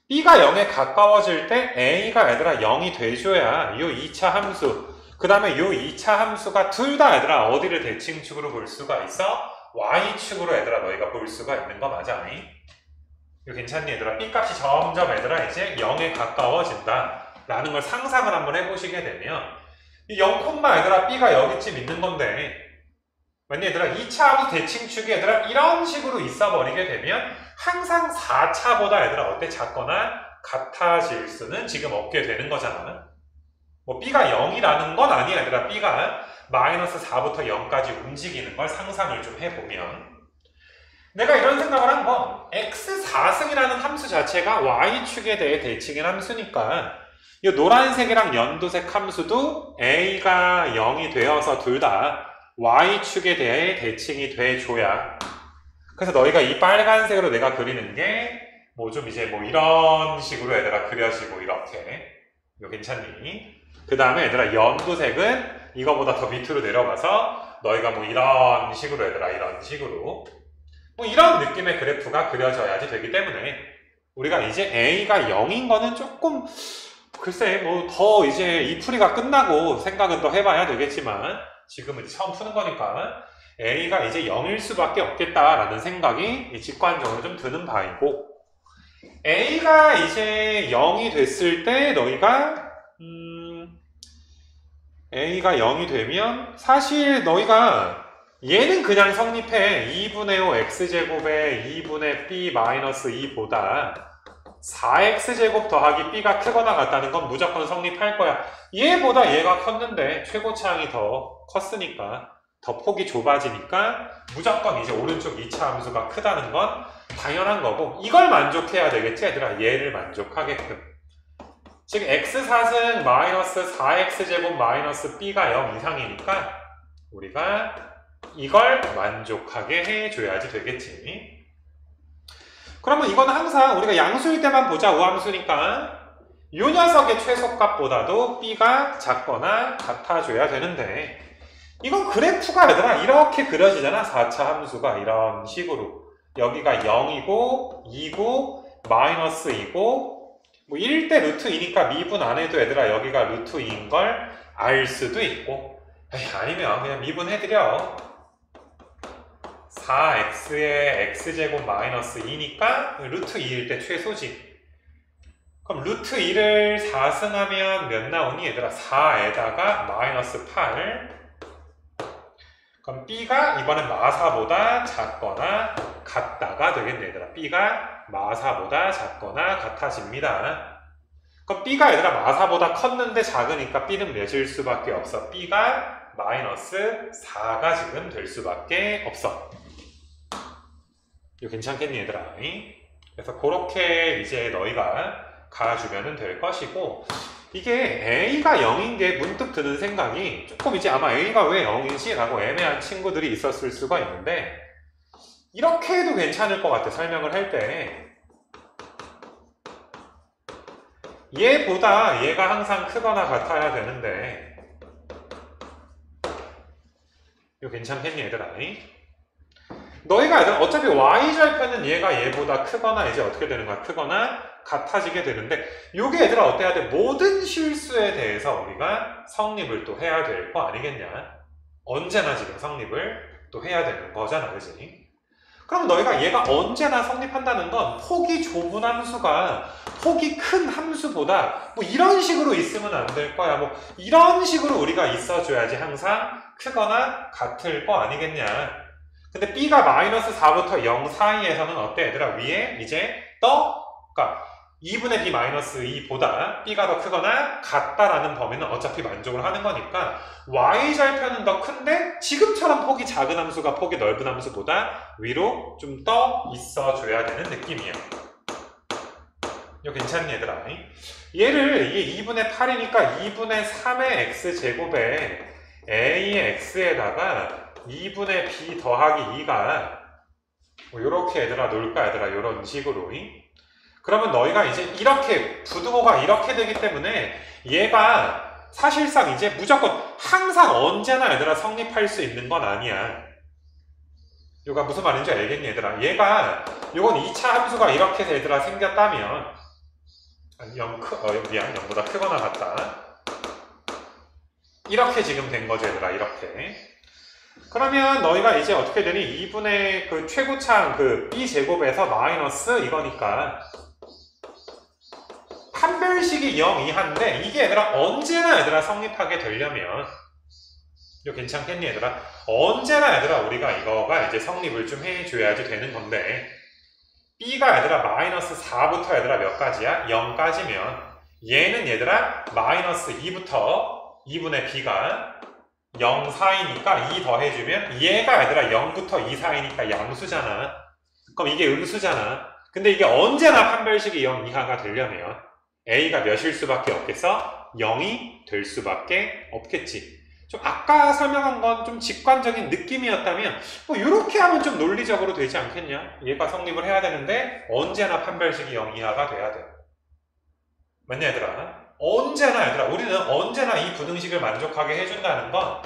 B가 0에 가까워질 때 A가 얘들아 0이 돼줘야 요 2차 함수 그 다음에 요 2차 함수가 둘 다 얘들아 어디를 대칭축으로 볼 수가 있어? Y축으로 얘들아 너희가 볼 수가 있는 거 맞아? 이거 괜찮니 얘들아? B 값이 점점 얘들아 이제 0에 가까워진다 라는 걸 상상을 한번 해보시게 되면 이 0, 얘들아 B가 여기쯤 있는 건데 만약 얘들아 2차 함수 대칭축이 얘들아 이런 식으로 있어 버리게 되면 항상 4차보다 얘들아 어때? 작거나 같아질 수는 지금 없게 되는 거잖아. 뭐 B가 0이라는 건 아니야 얘들아. B가 -4부터 0까지 움직이는 걸 상상을 좀 해보면 내가 이런 생각을 한 건 x4승이라는 함수 자체가 y축에 대해 대칭인 함수니까 이 노란색이랑 연두색 함수도 a가 0이 되어서 둘 다 y축에 대해 대칭이 돼줘야 그래서 너희가 이 빨간색으로 내가 그리는 게 뭐 좀 이제 뭐 이런 식으로 얘들아 그려지고 이렇게 이거 괜찮니? 그 다음에 얘들아 연두색은 이거보다 더 밑으로 내려가서 너희가 뭐 이런 식으로 얘들아 이런 식으로 뭐 이런 느낌의 그래프가 그려져야지 되기 때문에 우리가 이제 a가 0인 거는 조금 글쎄 뭐 더 이제 이 풀이가 끝나고 생각은 더 해봐야 되겠지만 지금은 이제 처음 푸는 거니까 a가 이제 0일 수밖에 없겠다라는 생각이 직관적으로 좀 드는 바이고 a가 이제 0이 됐을 때 너희가 a가 0이 되면 사실 너희가 얘는 그냥 성립해. 2분의 5 x제곱에 2분의 b-2보다 4x제곱 더하기 b가 크거나 같다는 건 무조건 성립할 거야. 얘보다 얘가 컸는데 최고차항이 더 컸으니까 더 폭이 좁아지니까 무조건 이제 오른쪽 2차 함수가 크다는 건 당연한 거고 이걸 만족해야 되겠지 얘들아. 얘를 만족하게끔. 즉 x4승 -4x제곱 -b가 0 이상이니까 우리가 이걸 만족하게 해줘야지 되겠지. 그러면 이건 항상 우리가 양수일 때만 보자. 우함수니까 이 녀석의 최소값보다도 b가 작거나 같아줘야 되는데, 이건 그래프가 얘들아 이렇게 그려지잖아. 4차 함수가 이런 식으로 여기가 0이고 2고 마이너스 2고 뭐 1 대 루트 2니까 미분 안 해도 얘들아 여기가 루트 2인 걸 알 수도 있고, 아니면 그냥 미분해드려. 4x의 x제곱 마이너스 2니까 루트 2일 때 최소지. 그럼 루트 2를 4승하면 몇 나오니 얘들아? 4에다가 마이너스 8. 그럼 b가 이번엔 마사보다 작거나 같다가 되겠네 얘들아. b가 마사보다 작거나 같아집니다. 그럼 b가 얘들아 마사보다 컸는데 작으니까 b는 몇일 수밖에 없어? b가 마이너스 4가 지금 될 수밖에 없어. 이거 괜찮겠니 얘들아? 그래서 그렇게 이제 너희가 가주면 될 것이고, 이게 a가 0인 게 문득 드는 생각이 조금 이제 아마 a가 왜 0이지? 라고 애매한 친구들이 있었을 수가 있는데, 이렇게 해도 괜찮을 것 같아. 설명을 할 때 얘보다 얘가 항상 크거나 같아야 되는데, 이거 괜찮겠니 얘들아? 너희가 어차피 y절편은 얘가 얘보다 크거나 이제 어떻게 되는 거야? 크거나 같아지게 되는데, 요게 얘들아 어때야 돼? 모든 실수에 대해서 우리가 성립을 또 해야 될 거 아니겠냐? 언제나 지금 성립을 또 해야 되는 거잖아, 그지? 그럼 너희가 얘가 언제나 성립한다는 건 폭이 좁은 함수가 폭이 큰 함수보다 뭐 이런 식으로 있으면 안 될 거야. 뭐 이런 식으로 우리가 있어줘야지 항상 크거나 같을 거 아니겠냐? 근데 b가 마이너스 4부터 0 사이에서는 어때 얘들아? 위에 이제 그러니까 2분의 b 마이너스 2보다 b가 더 크거나 같다라는 범위는 어차피 만족을 하는 거니까 y절편은 더 큰데 지금처럼 폭이 작은 함수가 폭이 넓은 함수보다 위로 좀 떠 있어줘야 되는 느낌이야. 이거 괜찮니 얘들아? 얘를 이게 2분의 8이니까 2분의 3의 x제곱에 a의 x에다가 2분의 b 더하기 2가 뭐 요렇게 얘들아 놀까 얘들아 요런 식으로. 그러면 너희가 이제 이렇게 부등호가 이렇게 되기 때문에 얘가 사실상 이제 무조건 항상 언제나 얘들아 성립할 수 있는 건 아니야. 이거 무슨 말인지 알겠니 얘들아? 얘가 요건 2차 함수가 이렇게 얘들아 생겼다면 0보다 크거나 같다. 이렇게 지금 된 거죠 얘들아. 이렇게. 그러면 너희가 이제 어떻게 되니? 2분의 그 최고창 그 b제곱에서 마이너스 이거니까 판별식이 0 이하인데 이게 얘들아 언제나 얘들아 성립하게 되려면 이거 괜찮겠니 얘들아? 언제나 얘들아 우리가 이거가 이제 성립을 좀 해줘야지 되는 건데, b가 얘들아 마이너스 4부터 얘들아 몇 가지야? 0까지면 얘는 얘들아 마이너스 2부터 2분의 b가 0 사이니까 2 더해주면 얘가 얘들아 0부터 2 사이니까 양수잖아. 그럼 이게 음수잖아. 근데 이게 언제나 판별식이 0 이하가 되려면 a가 몇일 수밖에 없겠어? 0이 될 수밖에 없겠지. 좀 아까 설명한 건 좀 직관적인 느낌이었다면 뭐 이렇게 하면 좀 논리적으로 되지 않겠냐? 얘가 성립을 해야 되는데 언제나 판별식이 0 이하가 돼야 돼. 맞냐 얘들아? 언제나 얘들아 우리는 언제나 이 부등식을 만족하게 해준다는 건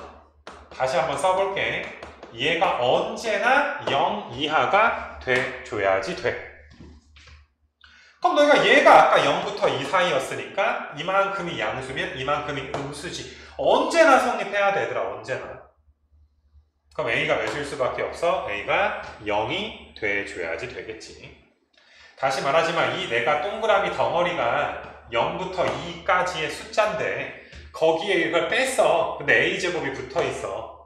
다시 한번 써볼게. 얘가 언제나 0 이하가 돼줘야지 돼. 그럼 너희가 얘가 아까 0부터 2 사이였으니까 이만큼이 양수면 이만큼이 음수지. 언제나 성립해야 돼 얘들아. 언제나. 그럼 a가 몇일 수밖에 없어? a가 0이 돼줘야지 되겠지. 다시 말하지만 이 내가 동그라미 덩어리가 0부터 2까지의 숫자인데 거기에 이걸 뺐어. 근데 a제곱이 붙어있어.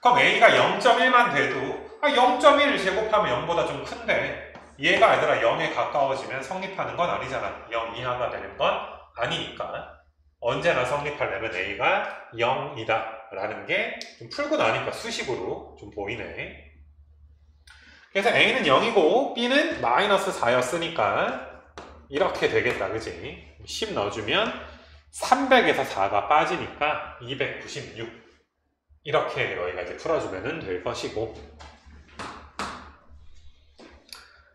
그럼 a가 0.1만 돼도 0.1 제곱하면 0보다 좀 큰데 얘가 얘들아 0에 가까워지면 성립하는 건 아니잖아. 0 이하가 되는 건 아니니까 언제나 성립하려면 a가 0이다 라는 게 좀 풀고 나니까 수식으로 좀 보이네. 그래서 a는 0이고 b는 마이너스 4였으니까 이렇게 되겠다. 그지? 10 넣어주면 300에서 4가 빠지니까 296. 이렇게 너희가 이제 풀어주면 될 것이고,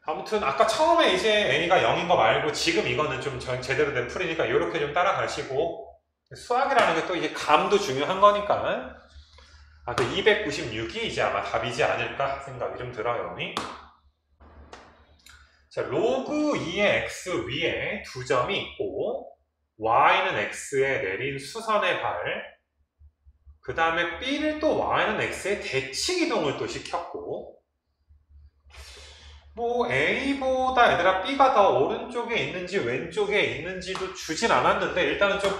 아무튼 아까 처음에 이제 a가 0인 거 말고 지금 이거는 좀 제대로 된 풀이니까 이렇게 좀 따라가시고, 수학이라는 게 또 이게 감도 중요한 거니까, 아, 그 296이 이제 아마 답이지 않을까 생각이 좀 들어요. 자, 로그 2의 x 위에 두 점이 있고, y는 x에 내린 수선의 발, 그 다음에 b를 또 y는 x에 대칭 이동을 또 시켰고, 뭐 a보다 얘들아 b가 더 오른쪽에 있는지 왼쪽에 있는지도 주진 않았는데 일단은 좀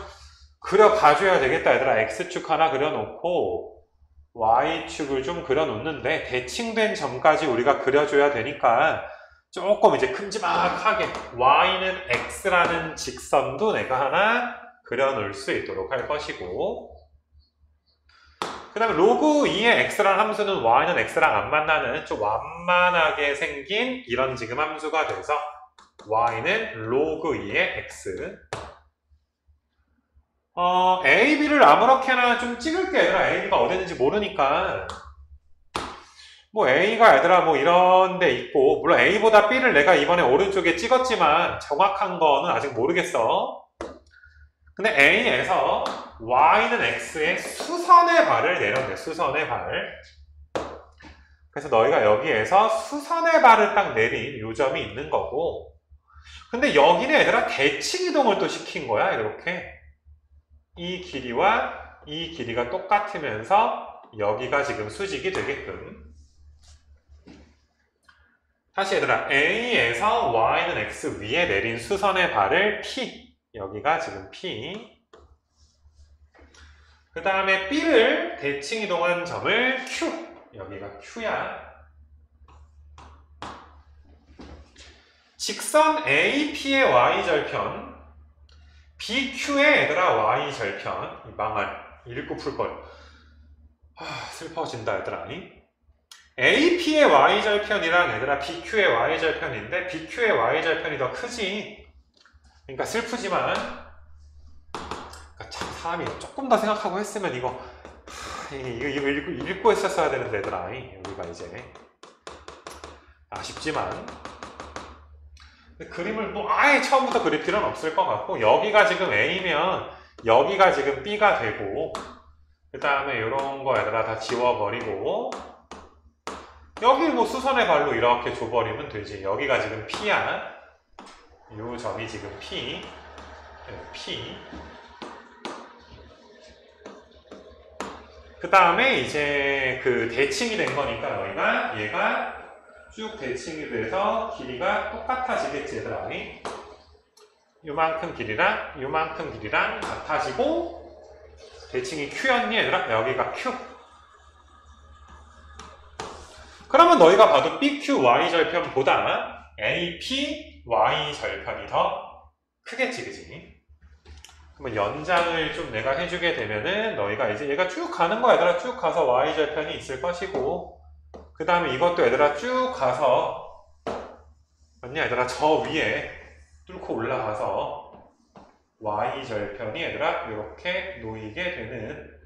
그려봐줘야 되겠다. 얘들아 x축 하나 그려놓고 y축을 좀 그려놓는데 대칭된 점까지 우리가 그려줘야 되니까 조금 이제 큼지막하게 y는 x라는 직선도 내가 하나 그려놓을 수 있도록 할 것이고, 그 다음에 로그 2의 x라는 함수는 y는 x랑 안 만나는 좀 완만하게 생긴 이런 지금 함수가 돼서 y는 로그 2의 x. a, b를 아무렇게나 좀 찍을게. 얘들아 a, b가 어디 있는지 모르니까 뭐 a가 얘들아 뭐 이런 데 있고, 물론 a보다 b를 내가 이번에 오른쪽에 찍었지만 정확한 거는 아직 모르겠어. 근데 a에서 y는 x에 수선의 발을 내렸네. 수선의 발. 그래서 너희가 여기에서 수선의 발을 딱 내린 요점이 있는 거고, 근데 여기는 얘들아 대칭 이동을 또 시킨 거야. 이렇게 이 길이와 이 길이가 똑같으면서 여기가 지금 수직이 되게끔. 다시 얘들아 a에서 y는 x 위에 내린 수선의 발을 p, 여기가 지금 p, 그 다음에 b를 대칭 이동한 점을 q, 여기가 q야. 직선 AP의 y절편, BQ의 얘들아 y절편, 이 망할, 읽고 풀걸. 슬퍼진다 얘들아. AP의 y절편이랑 얘들아 BQ의 y절편인데 BQ의 y절편이 더 크지. 그러니까 슬프지만, 그러니까 참 사람이 조금 더 생각하고 했으면 이거 읽고 했었어야 되는데 얘들아. 우리가 이제 아쉽지만 그림을 뭐 아예 처음부터 그릴 필요는 없을 것 같고, 여기가 지금 A면 여기가 지금 B가 되고, 그 다음에 이런 거 얘들아 다 지워버리고 여기 뭐 수선의 발로 이렇게 줘버리면 되지. 여기가 지금 P야. 이 점이 지금 P, P. 그 다음에 이제 그 대칭이 된 거니까 너희가 얘가 쭉 대칭이 돼서 길이가 똑같아지겠지 얘들아. 요만큼 길이랑 같아지고, 대칭이 Q였니 얘들아? 여기가 Q. 그러면 너희가 봐도 BQY 절편보다 APY 절편이 더 크겠지, 그지? 그러면 연장을 좀 내가 해주게 되면은 너희가 이제 얘가 쭉 가는 거야 얘들아. 쭉 가서 Y 절편이 있을 것이고, 그 다음에 이것도 얘들아 쭉 가서 맞냐 얘들아 저 위에 뚫고 올라가서 Y절편이 얘들아 이렇게 놓이게 되는.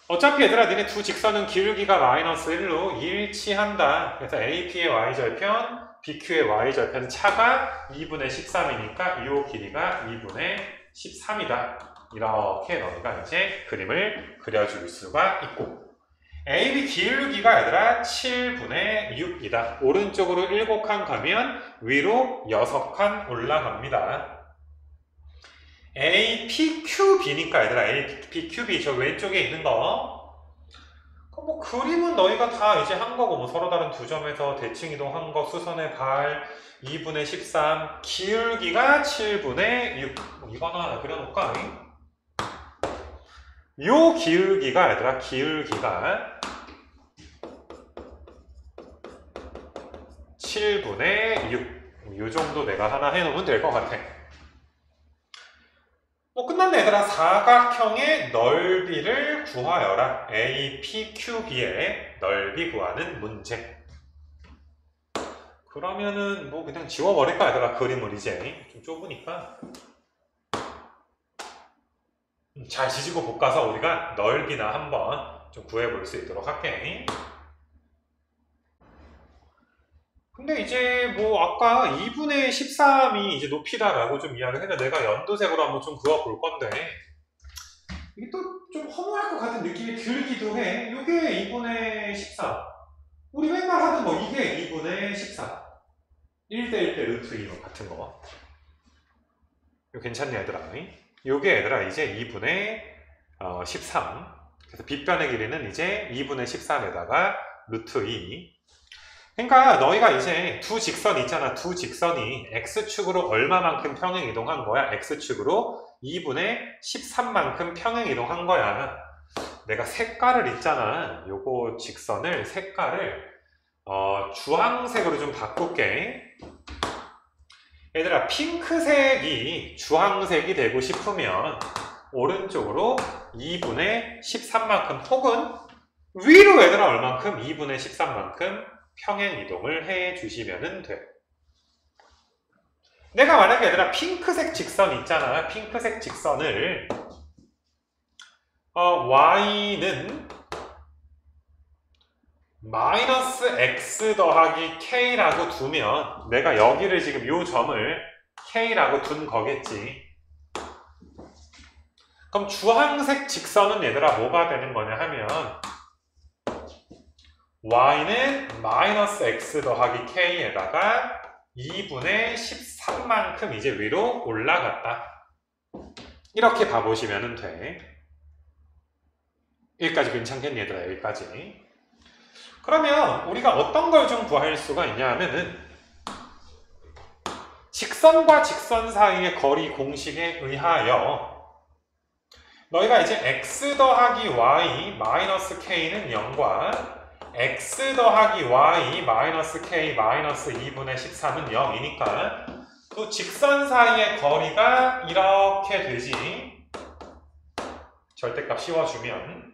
어차피 얘들아 니네 두 직선은 기울기가 마이너스 1로 일치한다. 그래서 AP의 Y절편, BQ의 Y절편 차가 2분의 13이니까 이 길이가 2분의 13이다. 이렇게 너희가 이제 그림을 그려줄 수가 있고, AB 기울기가 얘들아 7분의 6이다. 오른쪽으로 7칸 가면 위로 6칸 올라갑니다. APQB니까 얘들아 APQB 저 왼쪽에 있는 거. 뭐 그림은 너희가 다 이제 한 거고, 뭐 서로 다른 두 점에서 대칭 이동한 거, 수선의 발 2분의 13, 기울기가 7분의 6. 이거 하나 그려놓을까? 요 기울기가 얘들아 기울기가 7분의 6. 요 정도 내가 하나 해놓으면 될 것 같아. 뭐 끝났네 얘들아. 사각형의 넓이를 구하여라. APQB의 넓이 구하는 문제. 그러면은 뭐 그냥 지워버릴까 얘들아. 그림을 이제 좀 좁으니까. 잘 지지고 볶아서 우리가 넓이나 한번 좀 구해볼 수 있도록 할게. 근데 이제 뭐 아까 2분의 13이 이제 높이다라고 좀 이야기를 했는데 내가 연두색으로 한번 좀 그어볼 건데 이게 또 좀 허무할 것 같은 느낌이 들기도 해. 이게 2분의 14. 우리 맨날 하던 거 이게 2분의 14. 1대 1대 루트 2 같은 거. 이거 괜찮네 얘들아. 요게 얘들아 이제 2분의 13. 그래서 빗변의 길이는 이제 2분의 13에다가 루트 2. 그러니까 너희가 이제 두 직선 있잖아. 두 직선이 x축으로 얼마만큼 평행 이동한 거야? x축으로 2분의 13만큼 평행 이동한 거야. 내가 색깔을 있잖아. 요거 직선을 색깔을 주황색으로 좀 바꿀게. 얘들아 핑크색이 주황색이 되고 싶으면 오른쪽으로 2분의 13만큼 혹은 위로 얘들아 얼만큼? 2분의 13만큼 평행 이동을 해 주시면 돼. 내가 만약에 얘들아 핑크색 직선 있잖아. 핑크색 직선을 y는 마이너스 x 더하기 k라고 두면 내가 여기를 지금 요 점을 k라고 둔 거겠지. 그럼 주황색 직선은 얘들아 뭐가 되는 거냐 하면 y는 마이너스 x 더하기 k에다가 2분의 13만큼 이제 위로 올라갔다. 이렇게 봐보시면 돼. 여기까지 괜찮겠니 얘들아? 여기까지. 그러면 우리가 어떤 걸 좀 구할 수가 있냐 하면은 직선과 직선 사이의 거리 공식에 의하여 너희가 이제 x 더하기 y 마이너스 k는 0과 x 더하기 y 마이너스 k 마이너스 2분의 13은 0이니까 또 직선 사이의 거리가 이렇게 되지. 절대값 씌워주면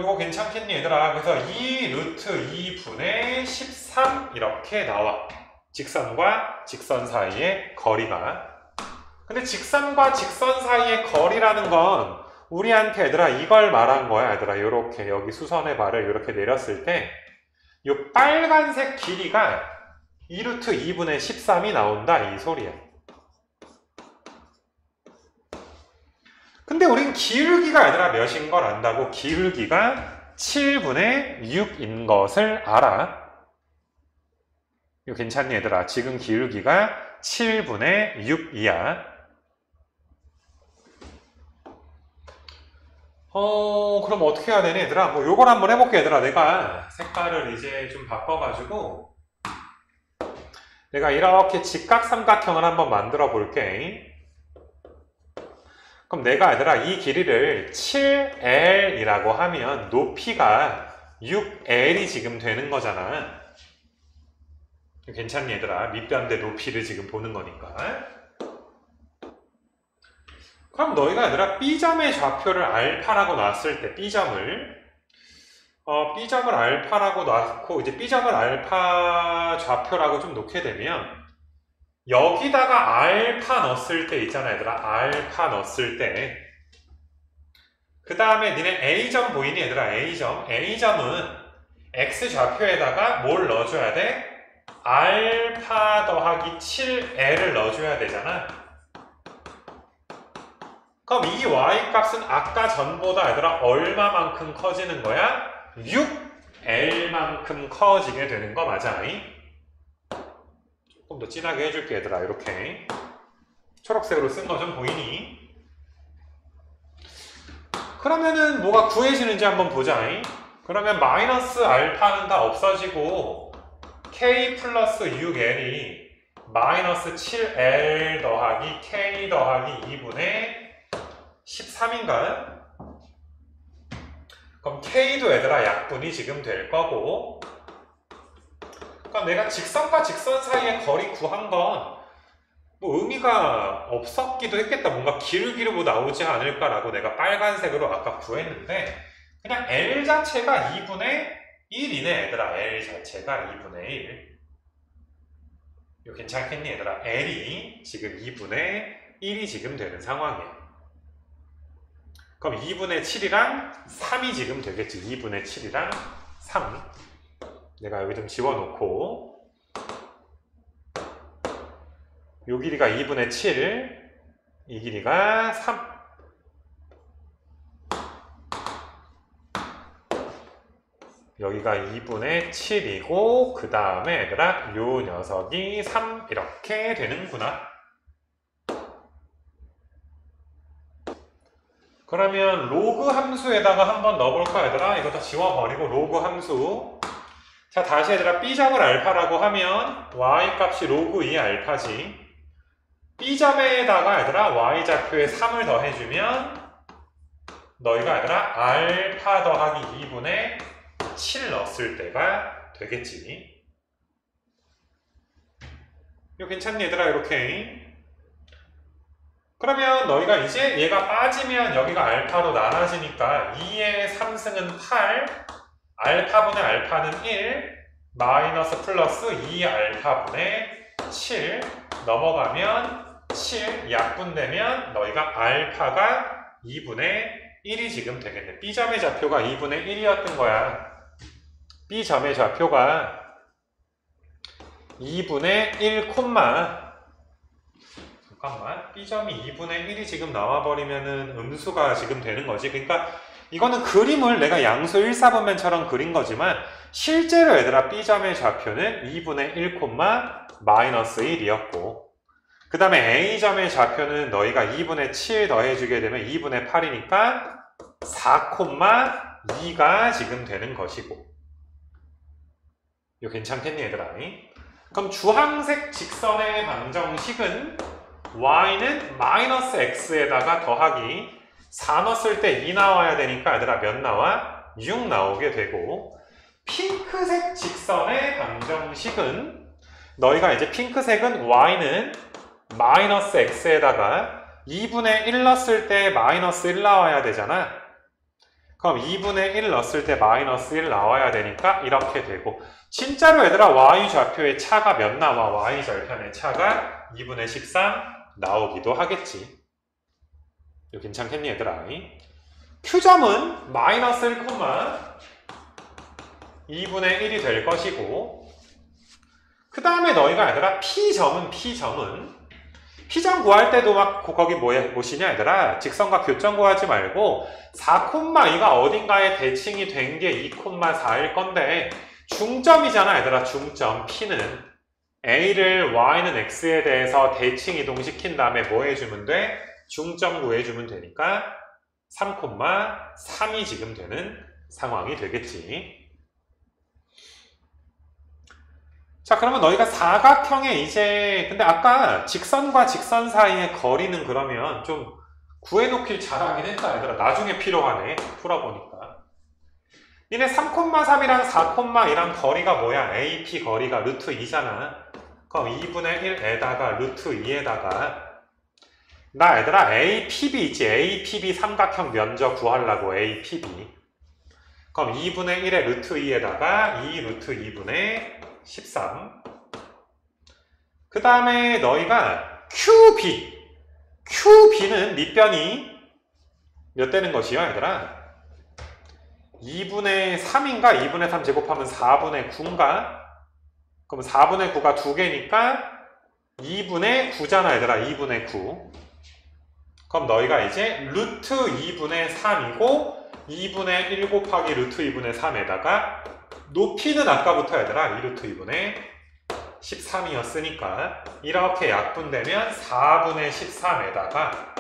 이거 괜찮겠니 얘들아? 그래서 2 루트 2분의 13 이렇게 나와. 직선과 직선 사이의 거리가. 근데 직선과 직선 사이의 거리라는 건 우리한테 얘들아 이걸 말한 거야 얘들아. 요렇게 여기 수선의 발을 이렇게 내렸을 때 요 빨간색 길이가 2 루트 2분의 13이 나온다 이 소리야. 근데 우린 기울기가 얘들아 몇인 걸 안다고. 기울기가 7분의 6인 것을 알아. 이거 괜찮니 얘들아? 지금 기울기가 7분의 6이야. 그럼 어떻게 해야 되니 얘들아? 뭐 요걸 한번 해볼게 얘들아. 내가 색깔을 이제 좀 바꿔가지고 내가 이렇게 직각삼각형을 한번 만들어 볼게. 그럼 내가 얘들아 이 길이를 7L이라고 하면 높이가 6L이 지금 되는 거잖아. 괜찮니 얘들아? 밑변대 높이를 지금 보는 거니까. 그럼 너희가 얘들아 B점의 좌표를 알파라고 놨을 때 B점을 알파라고 놨고 이제 B점을 알파 좌표라고 좀 놓게 되면 여기다가 알파 넣었을 때 있잖아 얘들아. 알파 넣었을 때 그 다음에 니네 A점 보이니 얘들아? A점은 X좌표에다가 뭘 넣어줘야 돼? 알파 더하기 7L을 넣어줘야 되잖아. 그럼 이 Y값은 아까 전보다 얘들아 얼마만큼 커지는 거야? 6L만큼 커지게 되는 거 맞아? 조금 더 진하게 해줄게 얘들아. 이렇게 초록색으로 쓴 거 좀 보이니? 그러면은 뭐가 구해지는지 한번 보자. 그러면 마이너스 알파는 다 없어지고 k 플러스 6l이 마이너스 7l 더하기 k 더하기 2분의 13인가? 그럼 k도 얘들아 약분이 지금 될 거고. 그러니까 내가 직선과 직선 사이의 거리 구한 건 뭐 의미가 없었기도 했겠다. 뭔가 기울기로 나오지 않을까라고 내가 빨간색으로 아까 구했는데 그냥 L 자체가 2분의 1이네 얘들아. L 자체가 2분의 1. 이거 괜찮겠니 얘들아? L이 지금 2분의 1이 지금 되는 상황이에요. 그럼 2분의 7이랑 3이 지금 되겠지. 2분의 7이랑 3. 내가 여기 좀 지워놓고 요 길이가 2분의 7, 이 길이가 3. 여기가 2분의 7이고 그 다음에 얘들아 요 녀석이 3 이렇게 되는구나. 그러면 로그 함수에다가 한번 넣어볼까 얘들아? 이거 다 지워버리고 로그 함수. 자 다시 얘들아 B점을 알파라고 하면 Y값이 로그 2 알파지. B점에다가 얘들아 Y좌표에 3을 더해주면 너희가 얘들아 알파 더하기 2분의 7 넣었을 때가 되겠지. 이거 괜찮니 얘들아 이렇게? 그러면 너희가 이제 얘가 빠지면 여기가 알파로 나눠지니까 2의 3승은 8, 알파분의 알파는 1, 마이너스 플러스 2알파분의 7 넘어가면 7 약분되면 너희가 알파가 2분의 1이 지금 되겠네. B점의 좌표가 2분의 1이었던 거야. B점의 좌표가 2분의 1, 잠깐만, B점이 2분의 1이 지금 나와버리면은 음수가 지금 되는 거지. 그러니까 이거는 그림을 내가 양수 1사분면처럼 그린 거지만 실제로 얘들아 B점의 좌표는 2분의 1, 마이너스 1이었고 그 다음에 A점의 좌표는 너희가 2분의 7 더해주게 되면 2분의 8이니까 4,2가 지금 되는 것이고. 이거 괜찮겠니 얘들아? 그럼 주황색 직선의 방정식은 y는 마이너스 x에다가 더하기 4 넣었을 때 2 나와야 되니까 얘들아 몇 나와? 6 나오게 되고, 핑크색 직선의 방정식은 너희가 이제 핑크색은 y는 마이너스 x에다가 2분의 1 넣었을 때 마이너스 1 나와야 되잖아. 그럼 2분의 1 넣었을 때 마이너스 1 나와야 되니까 이렇게 되고, 진짜로 얘들아 y 좌표의 차가 몇 나와? y 절편의 차가 2분의 13 나오기도 하겠지. 이거 괜찮겠니 얘들아? Q점은 마이너스 1, 2분의 1이 될 것이고, 그 다음에 너희가 얘들아 P점 구할 때도 막 거기 뭐시냐 얘들아? 직선과 교점 구하지 말고 4,2가 어딘가에 대칭이 된 게 2,4일 건데 중점이잖아 얘들아. 중점 P는 A를 Y는 X에 대해서 대칭 이동시킨 다음에 뭐 해주면 돼? 중점 구해주면 되니까 3,3이 지금 되는 상황이 되겠지. 자 그러면 너희가 사각형에 이제 근데 아까 직선과 직선 사이의 거리는 그러면 좀 구해놓길 잘하긴 했다 얘들아. 나중에 필요하네 풀어보니까. 니네 3,3이랑 4,2랑 거리가 뭐야? AP 거리가 루트 2잖아. 그럼 2분의 1에다가 루트 2에다가 나 얘들아 APB 있지? APB 삼각형 면적 구하려고 APB. 그럼 2분의 1에 루트 2에다가 2 루트 2분의 13. 그 다음에 너희가 QB는 밑변이 몇 되는 것이요 얘들아? 2분의 3인가? 2분의 3 제곱하면 4분의 9인가? 그럼 4분의 9가 2개니까 2분의 9잖아 얘들아. 2분의 9. 그럼 너희가 이제 루트 2분의 3이고 2분의 1 곱하기 루트 2분의 3에다가 높이는 아까부터 얘들아 2루트 2분의 13이었으니까 이렇게 약분되면 4분의 13에다가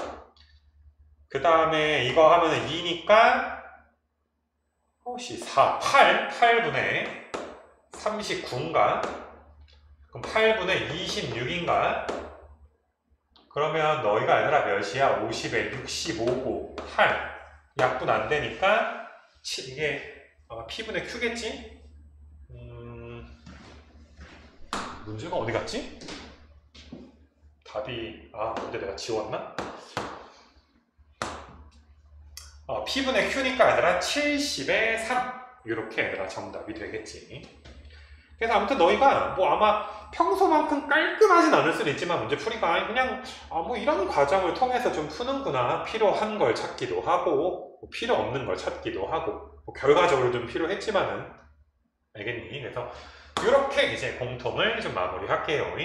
그 다음에 이거 하면 2니까 8분의 39인가? 그럼 8분의 26인가? 그러면 너희가 얘들아 몇이야? 50에 65고 8 약분 안 되니까 이게 아마 P분의 Q겠지? 문제가 어디 갔지? 답이 근데 내가 지웠나? P분의 Q니까 얘들아 70에 3 이렇게 얘들아 정답이 되겠지. 그래서 아무튼 너희가 뭐 아마 평소만큼 깔끔하진 않을 수도 있지만 문제풀이가 그냥 뭐 이런 과정을 통해서 좀 푸는구나, 필요한 걸 찾기도 하고 뭐 필요 없는 걸 찾기도 하고 뭐 결과적으로 좀 필요했지만은 알겠니? 그래서 이렇게 이제 공통을 좀 마무리할게요.